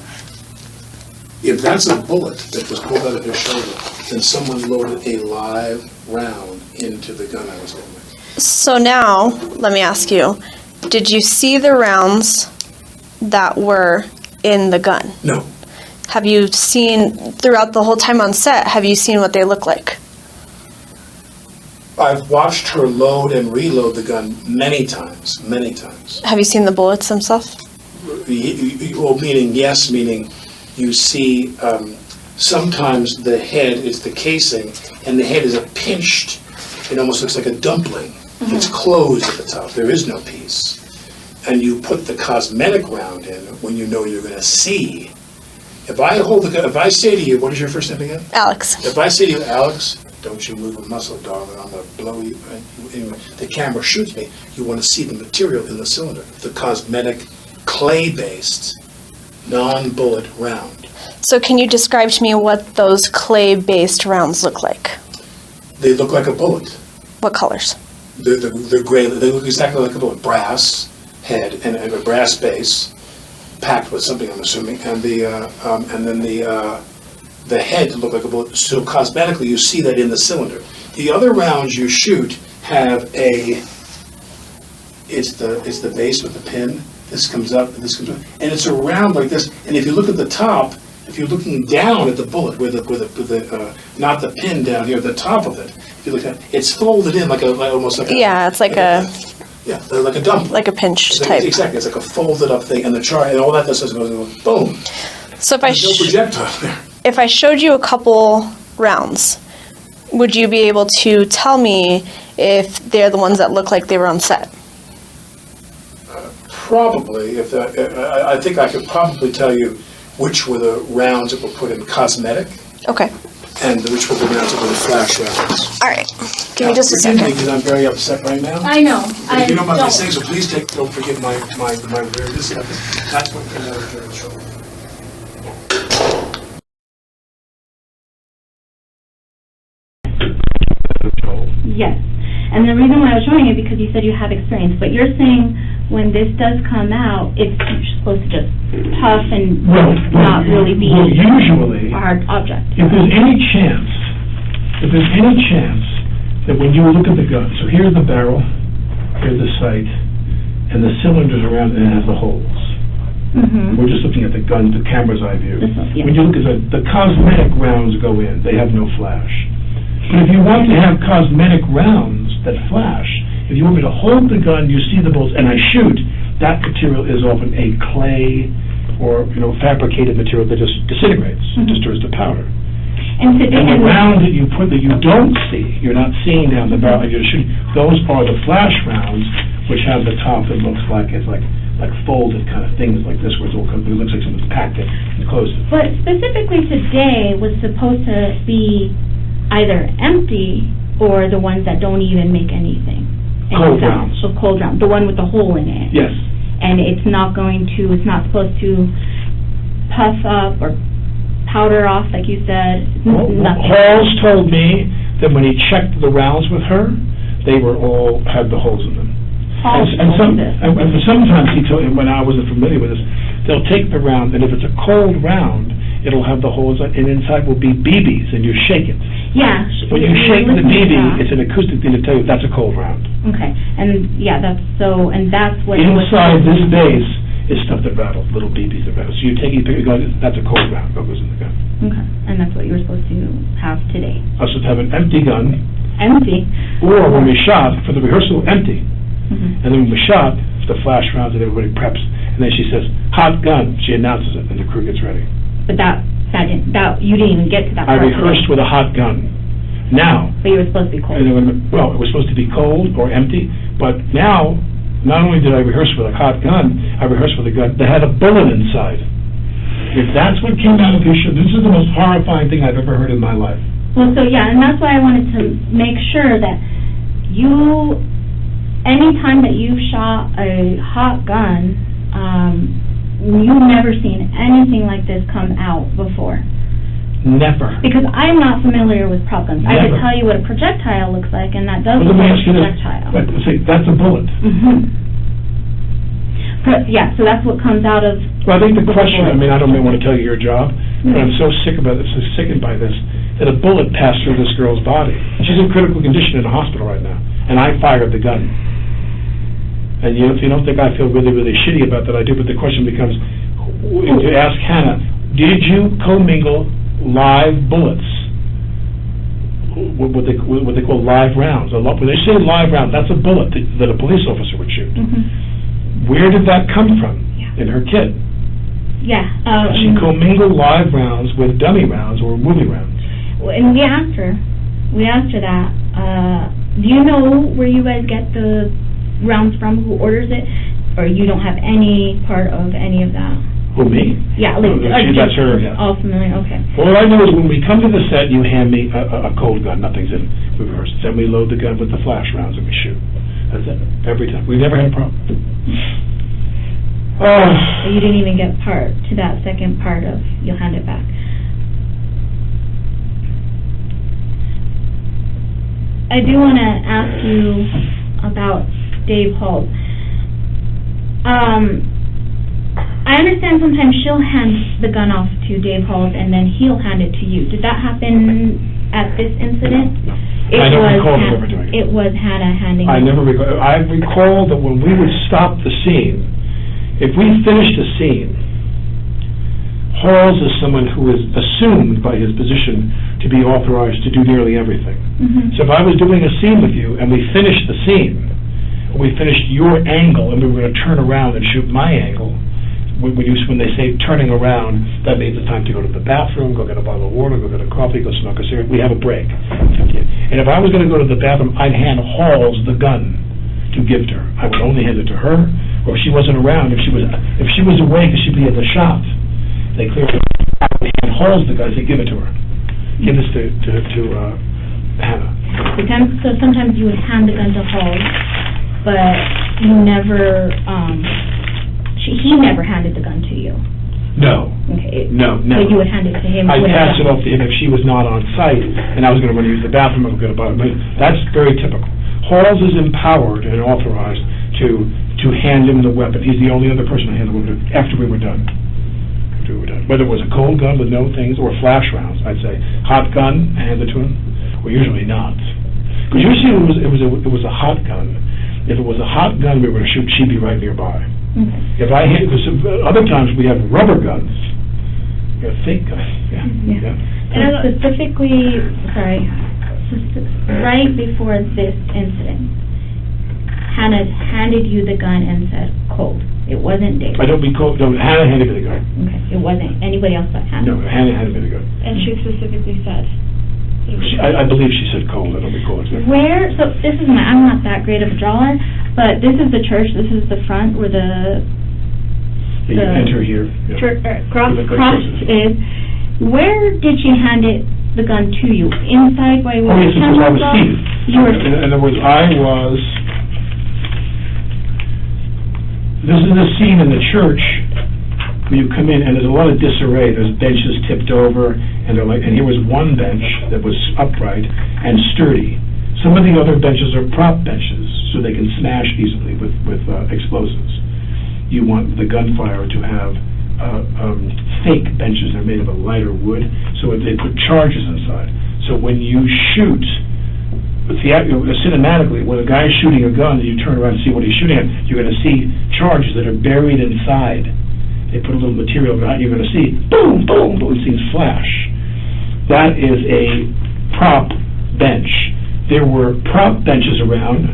If that's a bullet that was pulled out of his shoulder, then someone loaded a live round into the gun I was holding. So now, let me ask you, did you see the rounds that were in the gun? No. Have you seen, throughout the whole time on set, have you seen what they look like? I've watched her load and reload the gun many times, many times. Have you seen the bullets themselves? Well, meaning yes, meaning you see sometimes the head is the casing and the head is a pinched, it almost looks like a dumpling. It's closed at the top, there is no piece. And you put the cosmetic round in when you know you're gonna see. If I hold the gun, if I say to you, what is your first name again? Alex. If I say to you, Alex, don't you move a muscle, darling, I'm gonna blow you. And the camera shoots me, you wanna see the material in the cylinder, the cosmetic, clay-based, non-bullet round. So can you describe to me what those clay-based rounds look like? They look like a bullet. What colors? They're gray, they look exactly like a bullet. Brass head and a brass base, packed with something, I'm assuming, and then the head looked like a bullet. So cosmetically, you see that in the cylinder. The other rounds you shoot have it's the base with the pin. This comes up, and this comes up, and it's a round like this. And if you look at the top, if you're looking down at the bullet, with the not the pin down here, the top of it, if you look at it, it's folded in almost like a. Yeah, it's like a. Yeah, like a dumpling. Like a pinched It's type. Exactly, it's like a folded up thing, and the char, and all that does is goes, boom. So if There's no projectile there. if I showed you a couple rounds, would you be able to tell me if they're the ones that look like they were on set? Probably, I think I could probably tell you which were the rounds that were put in cosmetic, Okay. and which were the rounds that were the flash rounds. All right. Give me just a Forgive me, second. because I'm very upset right now. I know. But if you don't mind me saying so, please don't forgive my weirdness. That's what came out of your shoulder. Yes. And the reason why I was showing it, because you said you have experience, but you're saying when this does come out, it's supposed to just puff and not really be Well, usually, a hard object. if there's any chance that when you look at the gun, so here's the barrel, here's the sight, and the cylinders around it, and it has the holes. Mm-hmm. We're just looking at the gun, the camera's eye view. Yeah. When you look at the cosmetic rounds go in, they have no flash. But if you want to have cosmetic rounds that flash, if you want me to hold the gun, you see the bullets, and I shoot, that material is often a clay or, fabricated material that just disintegrates, just turns to powder. And the round that you put that you don't see, you're not seeing down the barrel, you're shooting, those are the flash rounds, which have the top that looks like it's like folded kind of things like this, where it looks like someone's packed it and closed it. But specifically today was supposed to be either empty or the ones that don't even make anything. Cold rounds. So cold round, the one with the hole in it. Yes. And it's not supposed to puff up or powder off, like you said. Nothing. Halls told me that when he checked the rounds with her, they had the holes in them. And sometimes he told me, when I wasn't familiar with this, they'll take the round, and if it's a cold round, it'll have the holes, and inside will be BBs, and you shake it. Yeah. When you shake the BB, it's an acoustic thing to tell you that's a cold round. Okay, and that's what... Inside this base is stuff that rattles, little BBs that rattle. So you pick your gun, that's a cold round that goes in the gun. Okay, and that's what you were supposed to have today. I was supposed to have an empty gun. Empty? Or when we shot, for the rehearsal, empty. And then when we shot, the flash rounds and everybody preps, and then she says, "Hot gun." She announces it, and the crew gets ready. But you didn't even get to that part. I rehearsed with a hot gun. Now. But you were supposed to be cold. Well, it was supposed to be cold or empty, but now, not only did I rehearse with a hot gun, I rehearsed with a gun that had a bullet inside. If that's what came out of your show, this is the most horrifying thing I've ever heard in my life. Well, so yeah, and that's why I wanted to make sure that you anytime that you shot a hot gun, you've never seen anything like this come out before. Never. Because I'm not familiar with prop guns. I Never. could tell you what a projectile looks like, and that does Well, look let me like ask a you this. projectile. But, see, that's a bullet. Yeah, so that's what comes out of... Well, I think the with question, I bullet. mean, I don't want to tell you your job, but I'm so sick about this, so sickened by this, that a bullet passed through this girl's body. She's in critical condition in a hospital right now, and I fired the gun. And if you don't think I feel really, really shitty about that, I do, but the question becomes, to ask Hannah, did you commingle live bullets? What they call live rounds. When they say live round, that's a bullet that a police officer would shoot. Where did that come from? In her kit. Yeah. She commingled live rounds with dummy rounds or movie rounds. And we asked her that. Do you know where you guys get the rounds from? Who orders it? Or you don't have any part of any of that? Who, me? Yeah, like, That's her, yeah. all familiar, okay. Well, what I know is when we come to the set, you hand me a cold gun, nothing's in reverse. Then we load the gun with the flash rounds and we shoot. That's it, every time. We've never had a problem. So you didn't even get part to that second part of you'll hand it back. I do want to ask you about Dave Hall. I understand sometimes she'll hand the gun off to Dave Hall and then he'll hand it to you. Did that happen at this incident? No. I don't recall them ever doing it. It was Hannah handing I it. never recall. I recall that when we would stop the scene, if we finished a scene, Halls is someone who is assumed by his position to be authorized to do nearly everything. So if I was doing a scene with you and we finished the scene, we finished your angle and we were going to turn around and shoot my angle, when they say turning around, that means it's time to go to the bathroom, go get a bottle of water, go get a coffee, go smoke a cigarette. We have a break. And if I was going to go to the bathroom, I'd hand Halls the gun to give to her. I would only hand it to her, or if she wasn't around, if she was away because she'd be at the shop, they clearly hand Halls the gun, say give it to her. Give this to Hannah. So sometimes you would hand the gun to Hall, but you never, he never handed the gun to you. No. Okay. No, never. So you would hand it to him. I'd pass it off to him if she was not on site, and I was going to run to use the bathroom, I was going to buy it. That's very typical. Halls is empowered and authorized to hand him the weapon. He's the only other person to hand the weapon after we were done. Whether it was a cold gun with no things or flash rounds, I'd say hot gun, hand it to him. Well, usually not, because usually it was a hot gun. If it was a hot gun we were going to shoot, she'd be right nearby. If I hit, because other times we have rubber guns, fake guns. And specifically, right before this incident, Hannah handed you the gun and said cold. It wasn't Dave. I don't recall. No, Hannah handed me the gun. Okay, it wasn't anybody else but Hannah. No, Hannah handed me the gun. And she specifically said. I believe she said cold. I don't recall exactly. Where? So this is I'm not that great of a drawer, but this is the church. This is the front where the You enter here. Yeah. Cross is. Where did she hand the gun to you? Inside while you were yes, because I was seated. You were. In other words, this is a scene in the church where you come in and there's a lot of disarray. There's benches tipped over, and here was one bench that was upright and sturdy. Some of the other benches are prop benches, so they can smash easily with explosives. You want the gunfire to have fake benches. They're made of a lighter wood, so they put charges inside. So when you shoot, cinematically, when a guy's shooting a gun and you turn around and see what he's shooting at, you're going to see charges that are buried inside. They put a little material around, you're going to see boom, boom, boom, these flash. That is a prop bench. There were prop benches around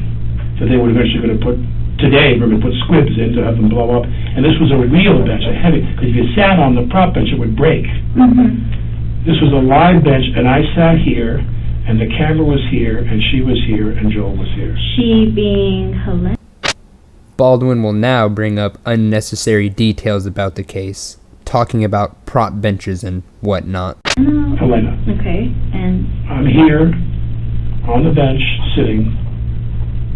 that they were eventually going to put, today we're going to put squibs in to have them blow up, and this was a real bench, a heavy, because if you sat on the prop bench it would break. This was a live bench, and I sat here, and the camera was here, and she was here, and Joel was here. She being Helena. Baldwin will now bring up unnecessary details about the case, talking about prop benches and whatnot. Helena. Okay, and... I'm here, on the bench, sitting.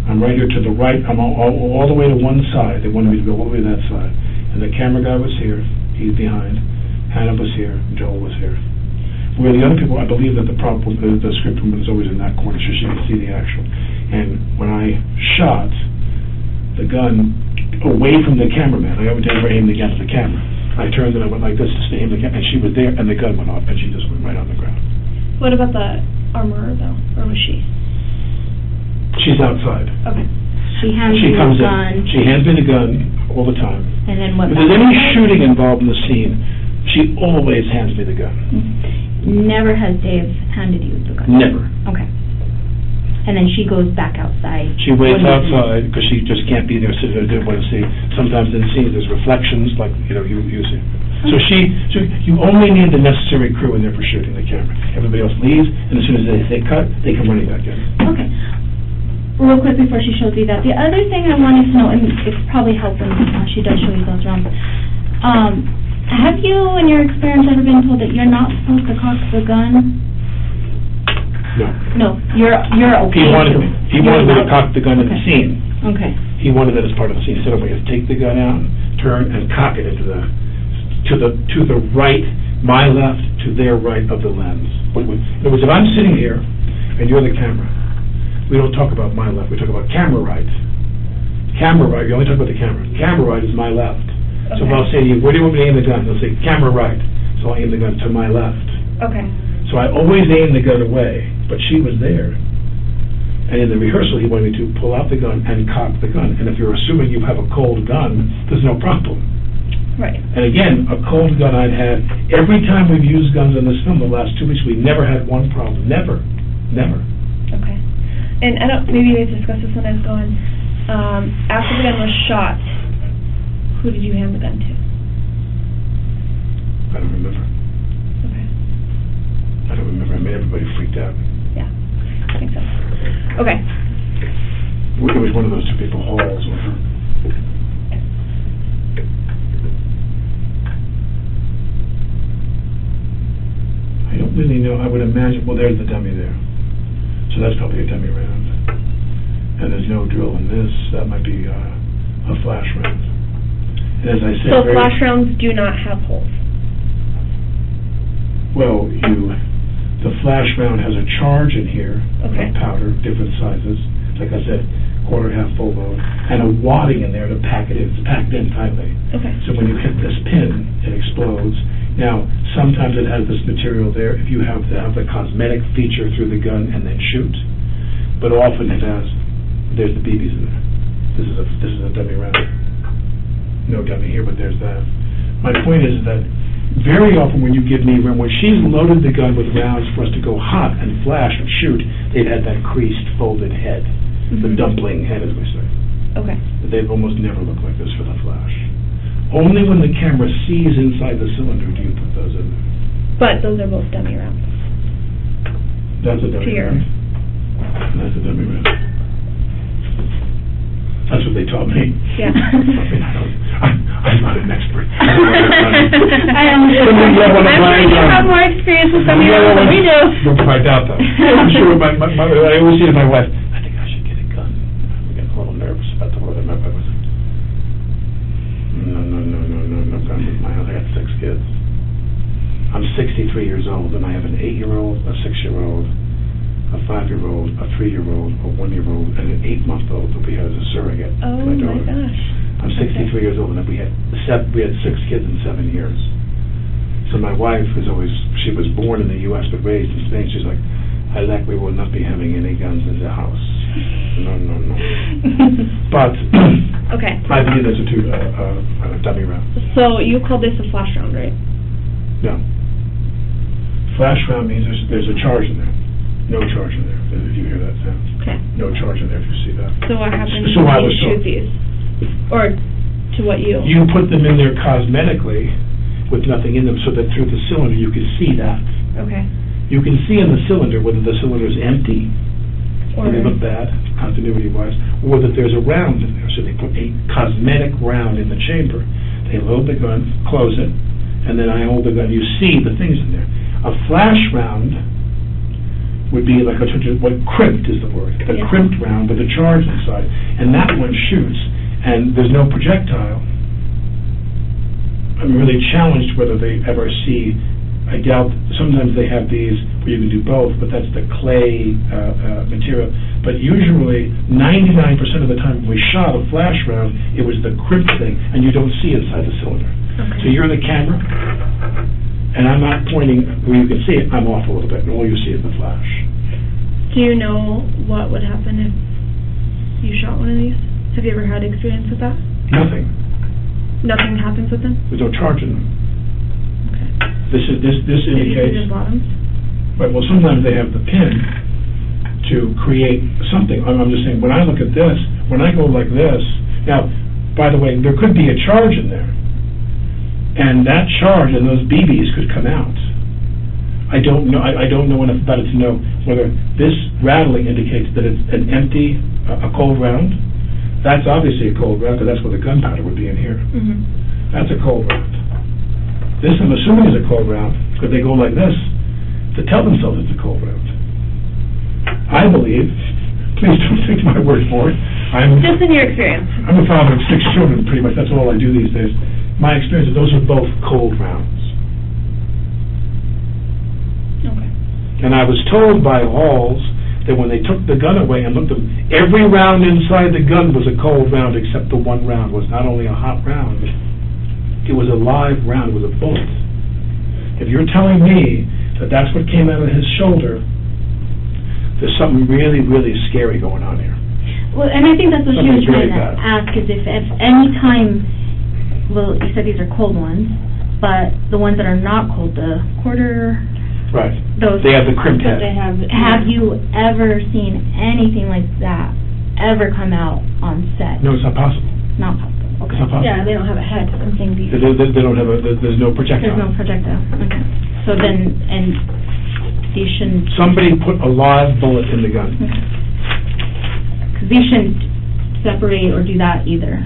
I'm right here to the right. I'm all the way to one side. They wanted me to go all the way to that side. And the camera guy was here. He's behind. Hannah was here. Joel was here. Where the other people, I believe that the script woman is always in that corner so she can see the action. And when I shot the gun away from the cameraman, I would never aim the gun at the camera. I turned and I went like this to aim the gun, and she was there, and the gun went off, and she just went right on the ground. What about the armorer, though? Or was she? She's outside. Okay. She hands She you comes the gun, in. She hands me the gun all the time. and then what? If there's any shooting involved in the scene, she always hands me the gun. Never has Dave handed you the gun? Never. Okay. And then she goes back outside? She waits When you- outside because she just can't be there, so I didn't want to see. Sometimes in scenes there's reflections, like, you see. So you only need the necessary crew in there for shooting the camera. Everybody else leaves, and as soon as they cut, they come running back in. Okay. Real quick before she shows you that, the other thing I wanted to know, and it's probably helping she does show you those rounds. Have you, in your experience, ever been told that you're not supposed to cock the gun? No. No, you're okay He wanted to. me. He wanted me to cock the gun in the Okay. scene. Okay. He wanted that as part of the scene. He said, "I'm going to take the gun out, turn, and cock it into to the right, my left, to their right of the lens." In other words, if I'm sitting here and you're the camera, we don't talk about my left. We talk about camera right. Camera right. We only talk about the camera. Camera right is my left. So if I'll say to you, "Where do you want me to aim the gun?" They'll say, "Camera right." So I'll aim the gun to my left. Okay. So I always aim the gun away, but she was there. And in the rehearsal, he wanted me to pull out the gun and cock the gun. And if you're assuming you have a cold gun, there's no problem. Right. And again, a cold gun I'd had, every time we've used guns in this film the last 2 weeks, we never had one problem. Never. Never. Okay. And I don't, maybe we've discussed this when I was going, after the gun was shot, who did you hand the gun to? I don't remember. Okay. I don't remember. I made everybody freaked out. Yeah. Makes sense. Okay. It was one of those two people, Halls. I don't really know. I would imagine, well, there's the dummy there. So that's probably a dummy round. And there's no drill in this. That might be a flash round. And as I said, So flash rounds do not have holes. well, the flash round has a charge in here Okay. of powder, different sizes. Like I said, quarter, half, full load, and a wadding in there to pack it in. It's packed in tightly. Okay. So when you hit this pin, it explodes. Now, sometimes it has this material there if you have to have the cosmetic feature through the gun and then shoot. But often it has, there's the BBs in there. This is a dummy round. No dummy here, but there's that. My point is that very often when you give me, when she's loaded the gun with rounds for us to go hot and flash and shoot, they've had that creased, folded head. The dumpling head, as we say. Okay. They've almost never looked like this for the flash. Only when the camera sees inside the cylinder do you put those in there. But those are both dummy rounds. That's a dummy To your- round. That's a dummy round. That's what they taught me. Yeah. I'm not an expert. I don't know. Somebody yell on the I'm sure you line. have more experience with dummy rounds than we do. I doubt that. I'm sure I always say to my wife, I think I should get a gun. I'm getting a little nervous about the word. My wife was like, no gun with my house. I got 6 kids. I'm 63 years old, and I have an 8-year-old, a 6-year-old, a 5-year-old, a 3-year-old, a 1-year-old, and an 8-month-old that we had as a surrogate. Oh my my daughter. gosh. I'm 63 years old, and we had 6 kids in 7 years. So my wife she was born in the U.S. but raised in Spain. She's like, Alec, we will not be having any guns in the house. No. But Okay. I believe that's a dummy round. So you called this a flash round, right? No. Flash round means there's a charge in there. No charge in there, if you hear that sound. Okay. No charge in there, if you see that. So what happens So I when was you shoot told. these? Or to what you? You put them in there cosmetically with nothing in them so that through the cylinder you can see that. Okay. You can see in the cylinder whether the cylinder is empty, Or and they look bad, continuity-wise, or that there's a round in there. So they put a cosmetic round in the chamber. They load the gun, close it, and then I hold the gun. You see the things in there. A flash round would be like what crimped is the word, the Yeah. crimped round with a charge inside, and that one shoots, and there's no projectile. I'm really challenged whether they ever see. I doubt. Sometimes they have these where you can do both, but that's the clay material. But usually, 99% of the time when we shot a flash round, it was the crimped thing, and you don't see inside the cylinder. Okay. So you're the camera, and I'm not pointing where you can see it. I'm off a little bit, and all you see is the flash. Do you know what would happen if you shot one of these? Have you ever had experience with that? Nothing. Nothing happens with them? There's no charge in them. Okay. This Did you indicates. see the bottoms? Right, well, sometimes they have the pin to create something. I'm just saying, when I look at this, when I go like this, now, by the way, there could be a charge in there. And that charge and those BBs could come out. I don't know. I don't know enough about it to know whether this rattling indicates that it's an empty, a cold round. That's obviously a cold round, because that's where the gunpowder would be in here. Mm-hmm. That's a cold round. This, I'm assuming, is a cold round, because they go like this to tell themselves it's a cold round. I believe, please don't take my word for it, Just in your experience. I'm a father of 6 children, pretty much. That's all I do these days. My experience is those are both cold rounds. Okay. And I was told by Halls that when they took the gun away and looked at them, every round inside the gun was a cold round, except the one round was not only a hot round, it was a live round, it was a bullet. If you're telling me that that's what came out of his shoulder, there's something really, really scary going on here. Well, and I think that's what she was Something trying really to bad. ask, is if any time, well, you said these are cold ones, but the ones that are not cold, the quarter, Right. those, They have the crimped But they head. have you ever seen anything like that ever come out on set? No, it's not possible. Not possible, It's okay. not possible. Yeah, they don't have a head. I'm saying these, They don't have there's no projectile. there's no projectile, okay. So then, and these shouldn't, Somebody put a live bullet in the gun. because these shouldn't separate or do that either,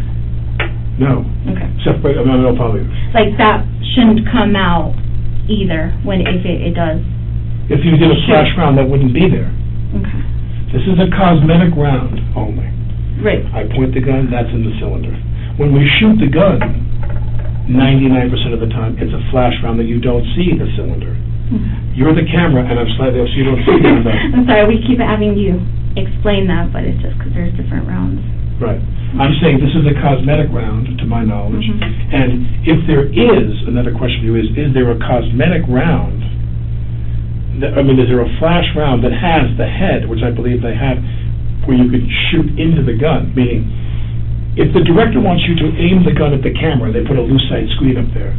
No. okay. Separate, no, probably. Like, that shouldn't come out either, when, if it does, If you did a flash round, that wouldn't be there. okay. This is a cosmetic round only. Right. I point the gun, that's in the cylinder. When we shoot the gun, 99% of the time, it's a flash round that you don't see the cylinder. You're the camera, and I'm slightly off, so you don't see the I'm sorry, we keep having you explain that, but it's just because there's different rounds. Right. I'm saying this is a cosmetic round, to my knowledge. And if there is, another question for you is there a cosmetic round, is there a flash round that has the head, which I believe they have, where you could shoot into the gun? Meaning, if the director wants you to aim the gun at the camera, they put a lucite screen up there,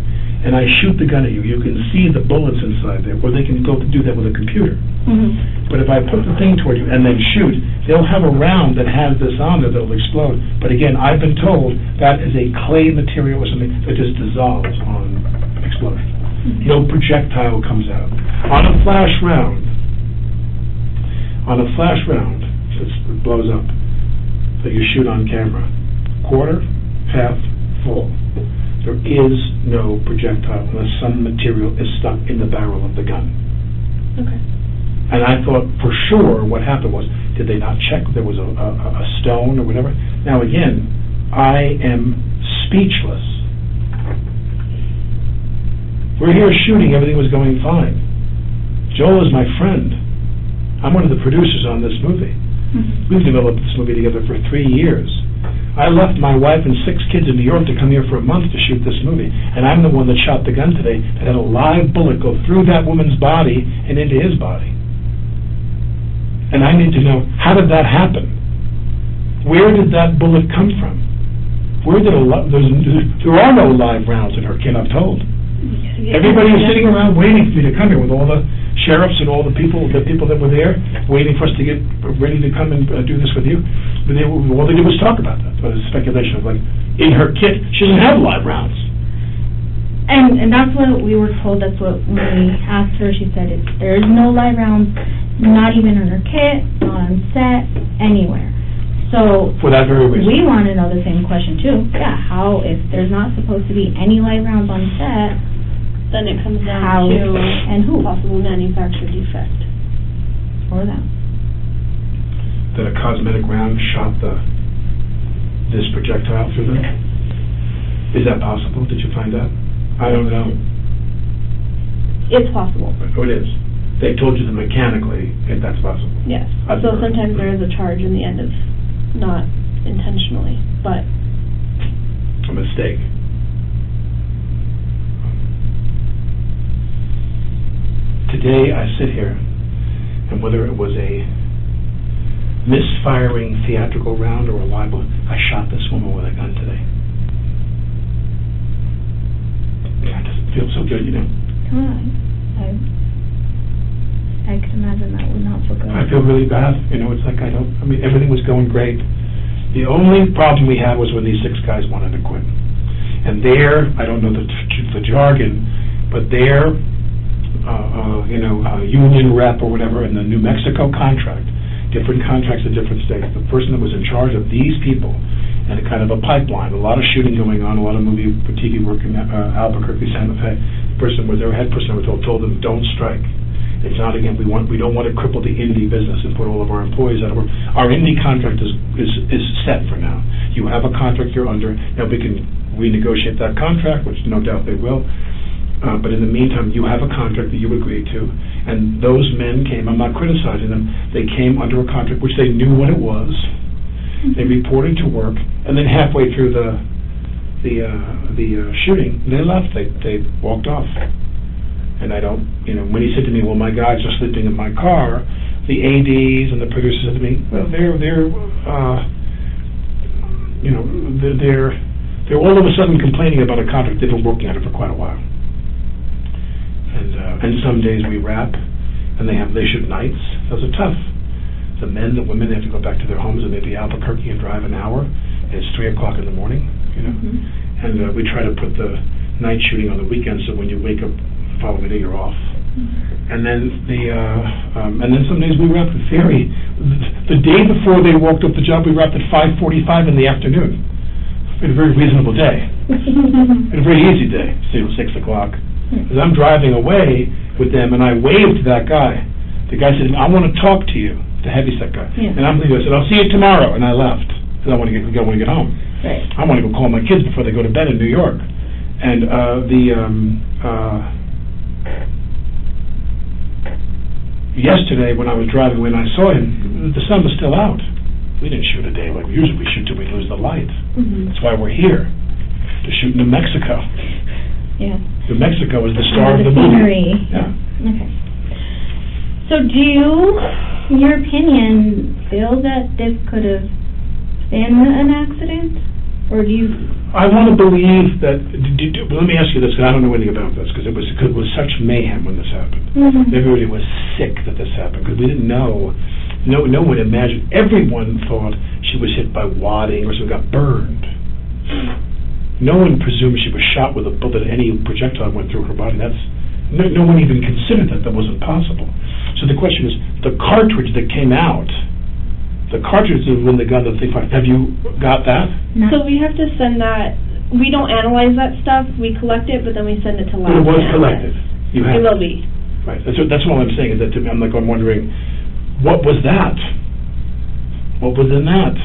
and I shoot the gun at you, you can see the bullets inside there, or they can go to do that with a computer. But if I put the thing toward you and then shoot, they'll have a round that has this on there that'll explode. But again, I've been told that is a clay material or something that just dissolves on explosion. No projectile comes out. On a flash round, it blows up, that you shoot on camera, quarter, half, full. There is no projectile unless some material is stuck in the barrel of the gun. Okay. And I thought for sure what happened was, did they not check there was a stone or whatever? Now again, I am speechless. We're here shooting, everything was going fine. Joel is my friend. I'm one of the producers on this movie. We've developed this movie together for 3 years. I left my wife and 6 kids in New York to come here for a month to shoot this movie, and I'm the one that shot the gun today that had a live bullet go through that woman's body and into his body. And I need to know, how did that happen? Where did that bullet come from? There are no live rounds in her kit, I'm told. Everybody is sitting around waiting for me to come here with all the sheriffs and all the people that were there, waiting for us to get ready to come and do this with you. But all they did was talk about that. But it's speculation of like, in her kit, she doesn't have live rounds. And that's what we were told, that's what, when we asked her, she said, there's no live rounds, not even in her kit, not on set, anywhere. So, For that very reason. we want to know the same question too. Yeah, how, if there's not supposed to be any live rounds on set, Then it comes how down to and who? possible manufacturer defect. before that. That a cosmetic round shot this projectile through them? Is that possible? Did you find out? I don't know. It's possible. Oh, it is. They told you that mechanically if that's possible. Yes. I've So heard. sometimes there is a charge in the end of not intentionally, but A mistake. Today I sit here, and whether it was a misfiring theatrical round or a libel, I shot this woman with a gun today. God, doesn't feel so good, you know. I can imagine that would not feel good. I feel really bad, you know. It's like I mean, everything was going great. The only problem we had was when these 6 guys wanted to quit. And there, I don't know the jargon, but their, union rep or whatever in the New Mexico contract, different contracts in different states, the person that was in charge of these people and a kind of a pipeline, a lot of shooting going on, a lot of movie for TV work in Albuquerque, Santa Fe. The person was their head person was told them, don't strike. It's not again. We don't want to cripple the indie business and put all of our employees out of work. Our indie contract is set for now. You have a contract you're under. Now we can renegotiate that contract, which no doubt they will. But in the meantime, you have a contract that you agreed to, and those men came. I'm not criticizing them. They came under a contract which they knew what it was. They reported to work, and then halfway through the shooting, they left. They walked off. And I don't, when he said to me, well, my guys are sleeping in my car, the ADs and the producers said to me, well, they're all of a sudden complaining about a contract they've been working on it for quite a while. And some days we wrap, and they shoot nights. Those are tough. The men, the women, they have to go back to their homes, and maybe Albuquerque and drive an hour, and it's 3 o'clock in the morning, Mm-hmm. And we try to put the night shooting on the weekend, so when you wake up following day, you're off. And then and then some days we wrapped in theory. The day before they walked up the job, we wrapped at 5:45 in the afternoon. We had a very reasonable day. We had a very easy day. It was 6 o'clock. As I'm driving away with them, and I waved to that guy. The guy said, I want to talk to you, the heavyset guy. Yeah. And I'm leaving. I said, I'll see you tomorrow. And I left because I want to get home. Right. I want to go call my kids before they go to bed in New York. And yesterday when I was driving, when I saw him, the sun was still out. We didn't shoot a day like we usually shoot till we lose the light. Mm-hmm. That's why we're here, to shoot New Mexico. Yeah. New Mexico is the star of the scenery. movie. Yeah. Okay. So do you, in your opinion, feel that this could have been an accident? Or do you... I want to believe that, let me ask you this, because I don't know anything about this, because it was such mayhem when this happened. Mm-hmm. Everybody was sick that this happened, because we didn't know, no one imagined, everyone thought she was hit by wadding or got burned. No one presumed she was shot with a bullet, any projectile went through her body. No one even considered that wasn't possible. So the question is, the cartridge that came out, the cartridge is when the gun that they fired. Have you got that? No. So we have to send that, we don't analyze that stuff, we collect it, but then we send it to lab. It was collected. You have It will be. Right. That's all I'm saying, is that to me, I'm wondering, what was that? What was in that?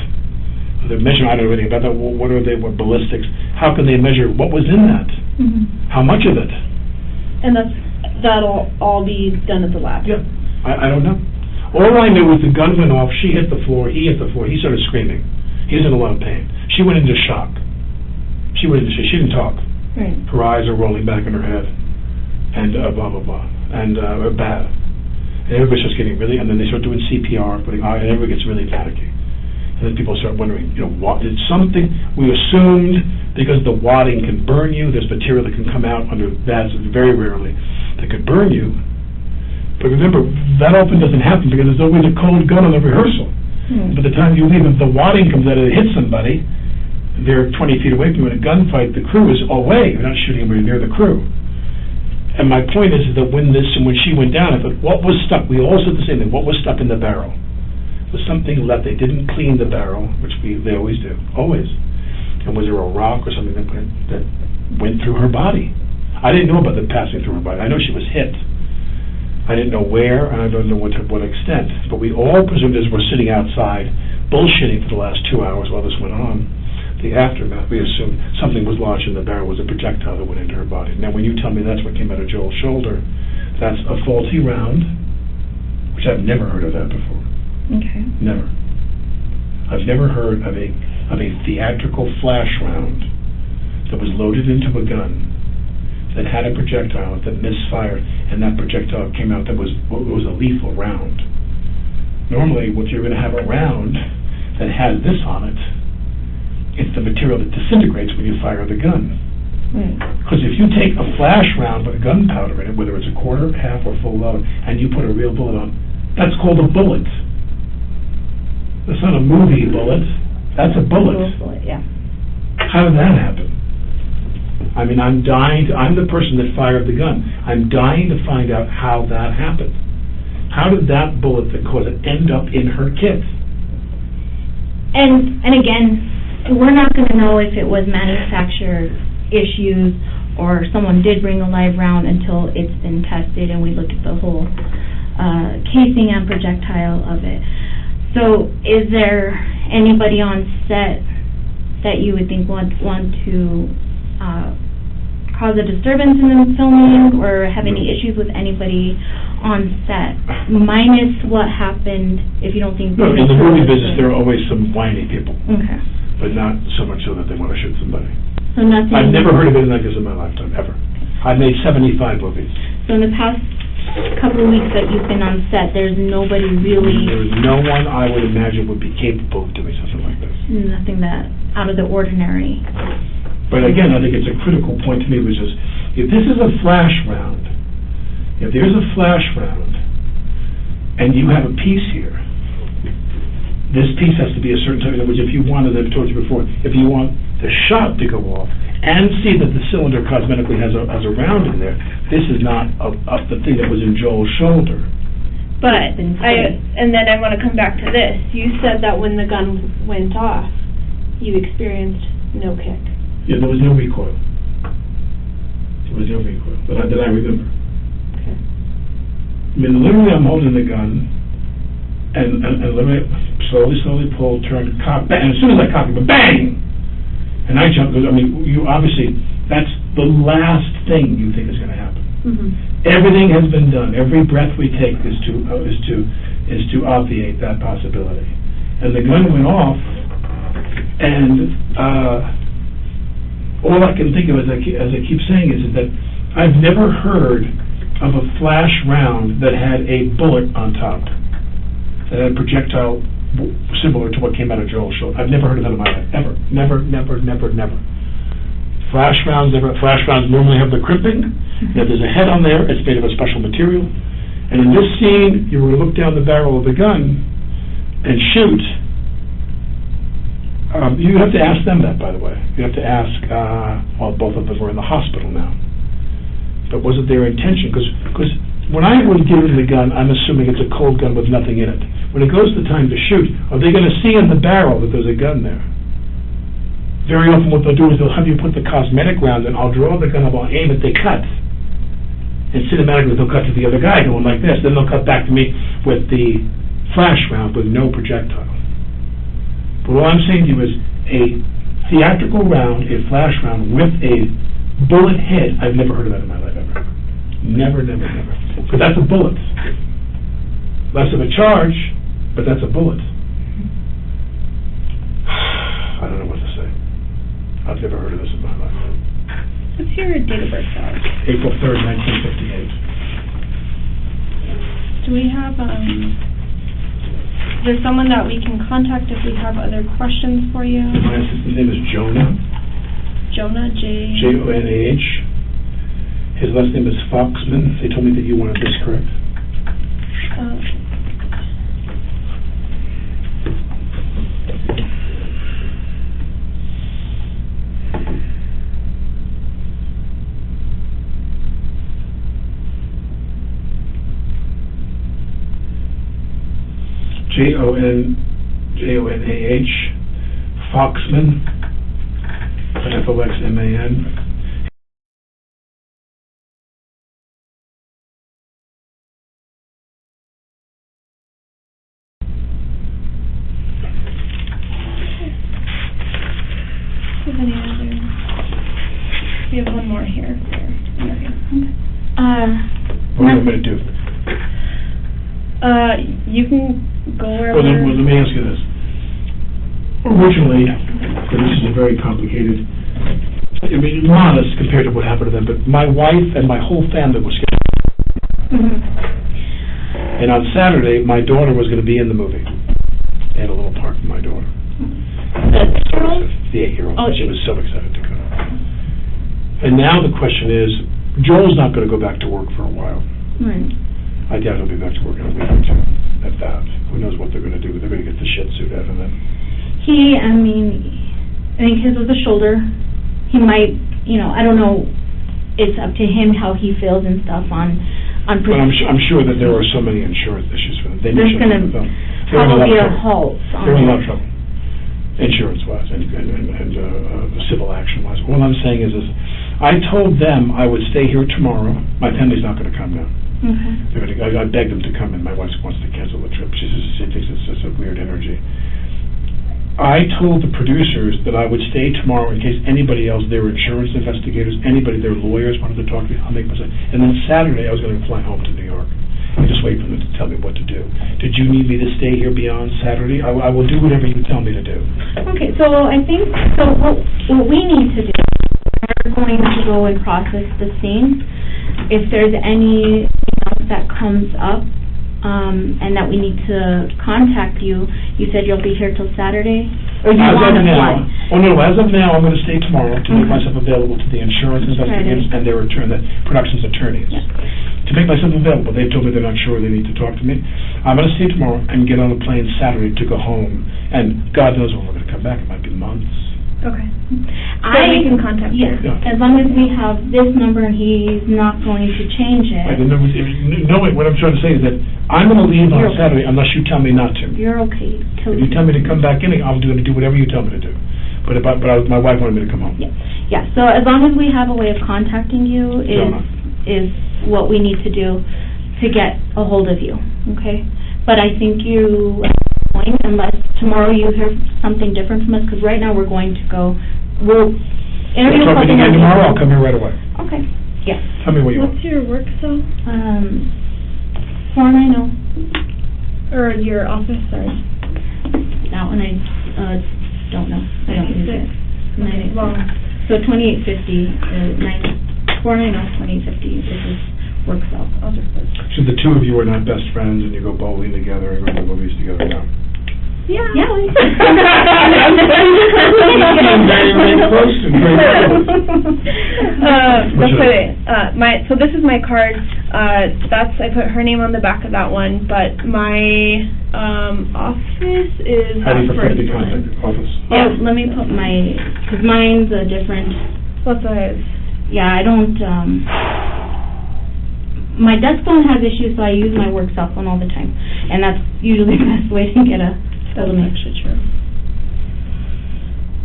They're measuring, I don't know anything about that. What are they, ballistics? How can they measure what was in that? Mm-hmm. How much of it? And that'll all be done at the lab. Yeah. I don't know. All I knew was the gun went off, she hit the floor, he hit the floor, he started screaming. He was in a lot of pain. She went into shock. She didn't talk. Right. Her eyes are rolling back in her head. And blah, blah, blah. And bad. And everybody starts getting really, and then they start doing CPR, and everybody gets really panicky. And then people start wondering, what did something, we assumed because the wadding can burn you, there's material that can come out under that, very rarely, that could burn you. But remember, that often doesn't happen because there's always a cold gun on the rehearsal. By the time you leave, if the wadding comes out and it hits somebody, they're 20 feet away from you in a gunfight, the crew is away. You're not shooting anybody near the crew. And my point is that when she went down, I thought, what was stuck? We all said the same thing. What was stuck in the barrel? Was something left. They didn't clean the barrel, which they always do, always. And was there a rock or something that went through her body? I didn't know about it passing through her body. I know she was hit. I didn't know where, and I don't know to what extent. But we all presumed as we're sitting outside, bullshitting for the last 2 hours while this went on, the aftermath, we assumed something was lodged in the barrel, was a projectile that went into her body. Now, when you tell me that's what came out of Joel's shoulder, that's a faulty round, which I've never heard of that before. Okay. Never. I've never heard of a theatrical flash round that was loaded into a gun that had a projectile that misfired, and that projectile came out that was a lethal round. Normally, if you're going to have a round that has this on it, it's the material that disintegrates when you fire the gun. Because if you take a flash round with gunpowder in it, whether it's a quarter, half, or full load, and you put a real bullet on, that's called a bullet. That's not a movie bullet. That's a bullet. Yeah. How did that happen? I mean, I'm the person that fired the gun. I'm dying to find out how that happened. How did that bullet that caused it end up in her kit? And again, we're not going to know if it was manufacturer issues or someone did bring a live round until it's been tested and we look at the whole casing and projectile of it. So is there anybody on set that you would think want to cause a disturbance in the filming or have any issues with anybody on set, minus what happened, if you don't think... No, in the movie business, there are always some whiny people. Okay. But not so much so that they want to shoot somebody. So nothing... I've never heard of anything like this in my lifetime, ever. I've made 75 movies. So in the past couple of weeks that you've been on set, there's nobody really... There's no one I would imagine would be capable of doing something like this. Nothing that out of the ordinary. But again, I think it's a critical point to me, which is, if this is a flash round, if there's a flash round, and you have a piece here, this piece has to be a certain type, in other words, if you wanted, I've told you before, if you want the shot to go off, and see that the cylinder cosmetically has a round in there, this is not the thing that was in Joel's shoulder. But, and then I want to come back to this. You said that when the gun went off, you experienced no kick. Yeah, there was no recoil. There was no recoil, that I remember. Okay. I mean, literally I'm holding the gun, and literally slowly pull, turn, cock, bang, and as soon as I cock it, bang! And I jump, I mean, you obviously, that's the last thing you think is going to happen. Mm-hmm. Everything has been done. Every breath we take is to obviate that possibility. And the gun went off, and all I can think of, as I keep saying, is that I've never heard of a flash round that had a bullet on top, that had a projectile similar to what came out of Joel's shoulder. I've never heard of that in my life, ever. Never. Flash rounds normally have the crimping. If there's a head on there, it's made of a special material. And in this scene, you were to look down the barrel of the gun and shoot. You have to ask them that, by the way. You have to ask, well, both of them are in the hospital now. But was it their intention? Because when I was given the gun, I'm assuming it's a cold gun with nothing in it. When it goes to time to shoot, are they going to see in the barrel that there's a gun there? Very often what they'll do is they'll have you put the cosmetic rounds in. I'll draw the gun up, I'll aim it, they cut. And cinematically they'll cut to the other guy going like this. Then they'll cut back to me with the flash round with no projectile. But all I'm saying to you is a theatrical round, a flash round with a bullet head. I've never heard of that in my life, ever. Never. But that's a bullet. Less of a charge, but that's a bullet. I don't know what to say. I've never heard of this in my life. What's your date of birth, Alex? April 3rd, 1958. Do we have, is there someone that we can contact if we have other questions for you? My assistant's name is Jonah. Jonah, Jonah. His last name is Foxman. They told me that you wanted this correct. Jonah, Foxman, Foxman. What do you want me to do? You can go wherever. Well, let me ask you this. Originally, and this is a very complicated, I mean, modest compared to what happened to them, but my wife and my whole family was scheduled. And on Saturday, my daughter was going to be in the movie. They had a little part for my daughter. The 8-year-old. Oh, She was so excited to go. And now the question is, Joel's not going to go back to work for a while. Right. I doubt he'll be back to work in a week or two, at that. Who knows what they're going to do, but they're going to get the shit suit out of them. I think his was a shoulder. He might, I don't know, it's up to him how he feels and stuff on But I'm sure that there are so many insurance issues for them. There's going to probably be a halt on They're in a lot of it. trouble, insurance-wise and civil action-wise. All I'm saying is I told them I would stay here tomorrow. My family's not going to come now. Okay. I begged them to come in. My wife wants to cancel the trip. She thinks it's just a weird energy. I told the producers that I would stay tomorrow in case anybody else, their insurance investigators, anybody, their lawyers wanted to talk to me. I'll make myself. And then Saturday, I was going to fly home to New York and just wait for them to tell me what to do. Did you need me to stay here beyond Saturday? I will do whatever you tell me to do. Okay, so I think, what we need to do, we're going to go and process the scene. If there's anything else that comes up, and that we need to contact you, you said you'll be here till Saturday? Or you want to fly? Oh, no, as of now, I'm going to stay tomorrow to make myself available to the insurance investigators and their production's attorneys. Yeah. To make myself available. They've told me they're not sure they need to talk to me. I'm going to stay tomorrow and get on a plane Saturday to go home. And God knows when we're going to come back. It might be months. Okay. So we can contact you. Yes, as long as we have this number and he's not going to change it. What I'm trying to say is that I'm going to leave on Saturday unless you tell me not to. You're okay. If you tell me to come back in, I'm going to do whatever you tell me to do. But my wife wanted me to come home. Yeah, so as long as we have a way of contacting you is what we need to do to get a hold of you, okay? But I think you, unless tomorrow you hear something different from us, because right now we'll interview talk to you again tomorrow, I'll come here right away. Okay, yes. Tell me what you want. What's your work cell? 490. Or your office, sorry. That one I don't know. I don't use it. 986. Well, So 2850, 490, 2850 is his work cell. I'll just put. So the two of you are not best friends and you go bowling together and go to the movies together now? Yeah. Yeah. Very close and very That's it. So this is my card. I put her name on the back of that one, but my office is How do you prefer to first be one. contacted? Office? Oh, let me put because mine's a different, What's size? yeah, I don't, my desk phone has issues, so I use my work cell phone all the time. And that's usually the best way to get a Extra true.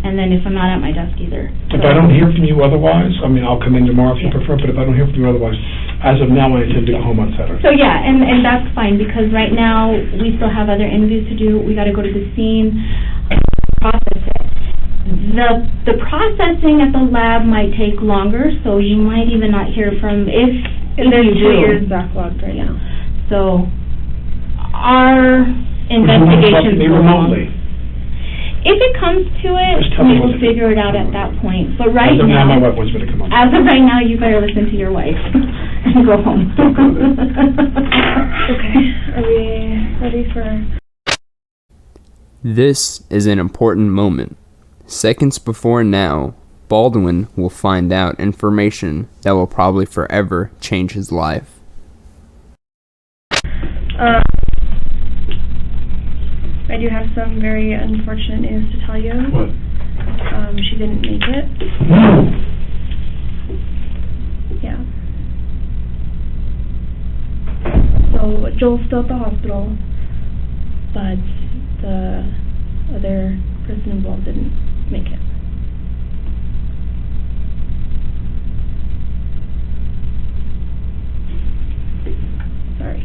And then if I'm not at my desk either. If I don't hear from you otherwise, I mean, I'll come in tomorrow if you prefer, but if I don't hear from you otherwise, as of now, I intend to go home on Saturday. So yeah, and that's fine, because right now, we still have other interviews to do. We gotta go to the scene, process it. The processing at the lab might take longer, so you might even not hear from, if There's you 2 do. years backlogged right now. So, our investigations Me go long. remotely. If it comes to it, Just tell me we what will to do. figure it out at that point. But right As of now, my now, wife wants me to come home. as of right now, you better listen to your wife and go home. Okay. Are we ready for? This is an important moment. Seconds before now, Baldwin will find out information that will probably forever change his life. I do have some very unfortunate news to tell you. What? She didn't make it. No. Yeah. So Joel's still at the hospital, but the other person involved didn't make it. Sorry.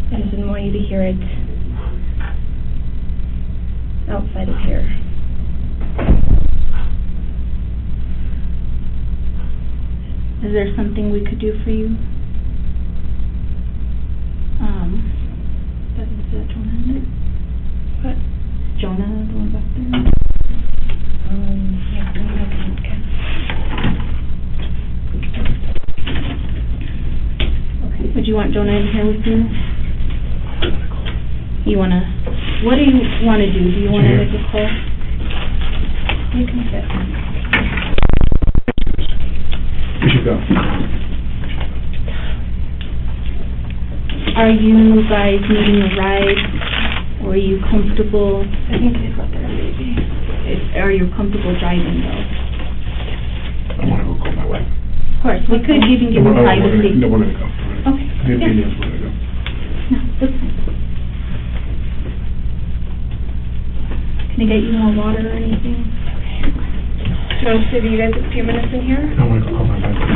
I just didn't want you to hear it outside of here. Is there something we could do for you? Is that Jonah in there? What? Jonah, the one back there? Yeah, Okay. Would you want Jonah in here with you? What do you wanna do? Do you wanna make a call? You can sit. We should go. Are you guys needing a ride? Or are you comfortable? I think they've got their baby. Are you comfortable driving though? I wanna go call my wife. Of course, we could even give you privacy. No, we're gonna go. Okay. The Yeah. opinions, we're gonna go. No, that's fine. Can I get you more water or anything? Do you want to give you guys a few minutes in here? I wanna go call my wife.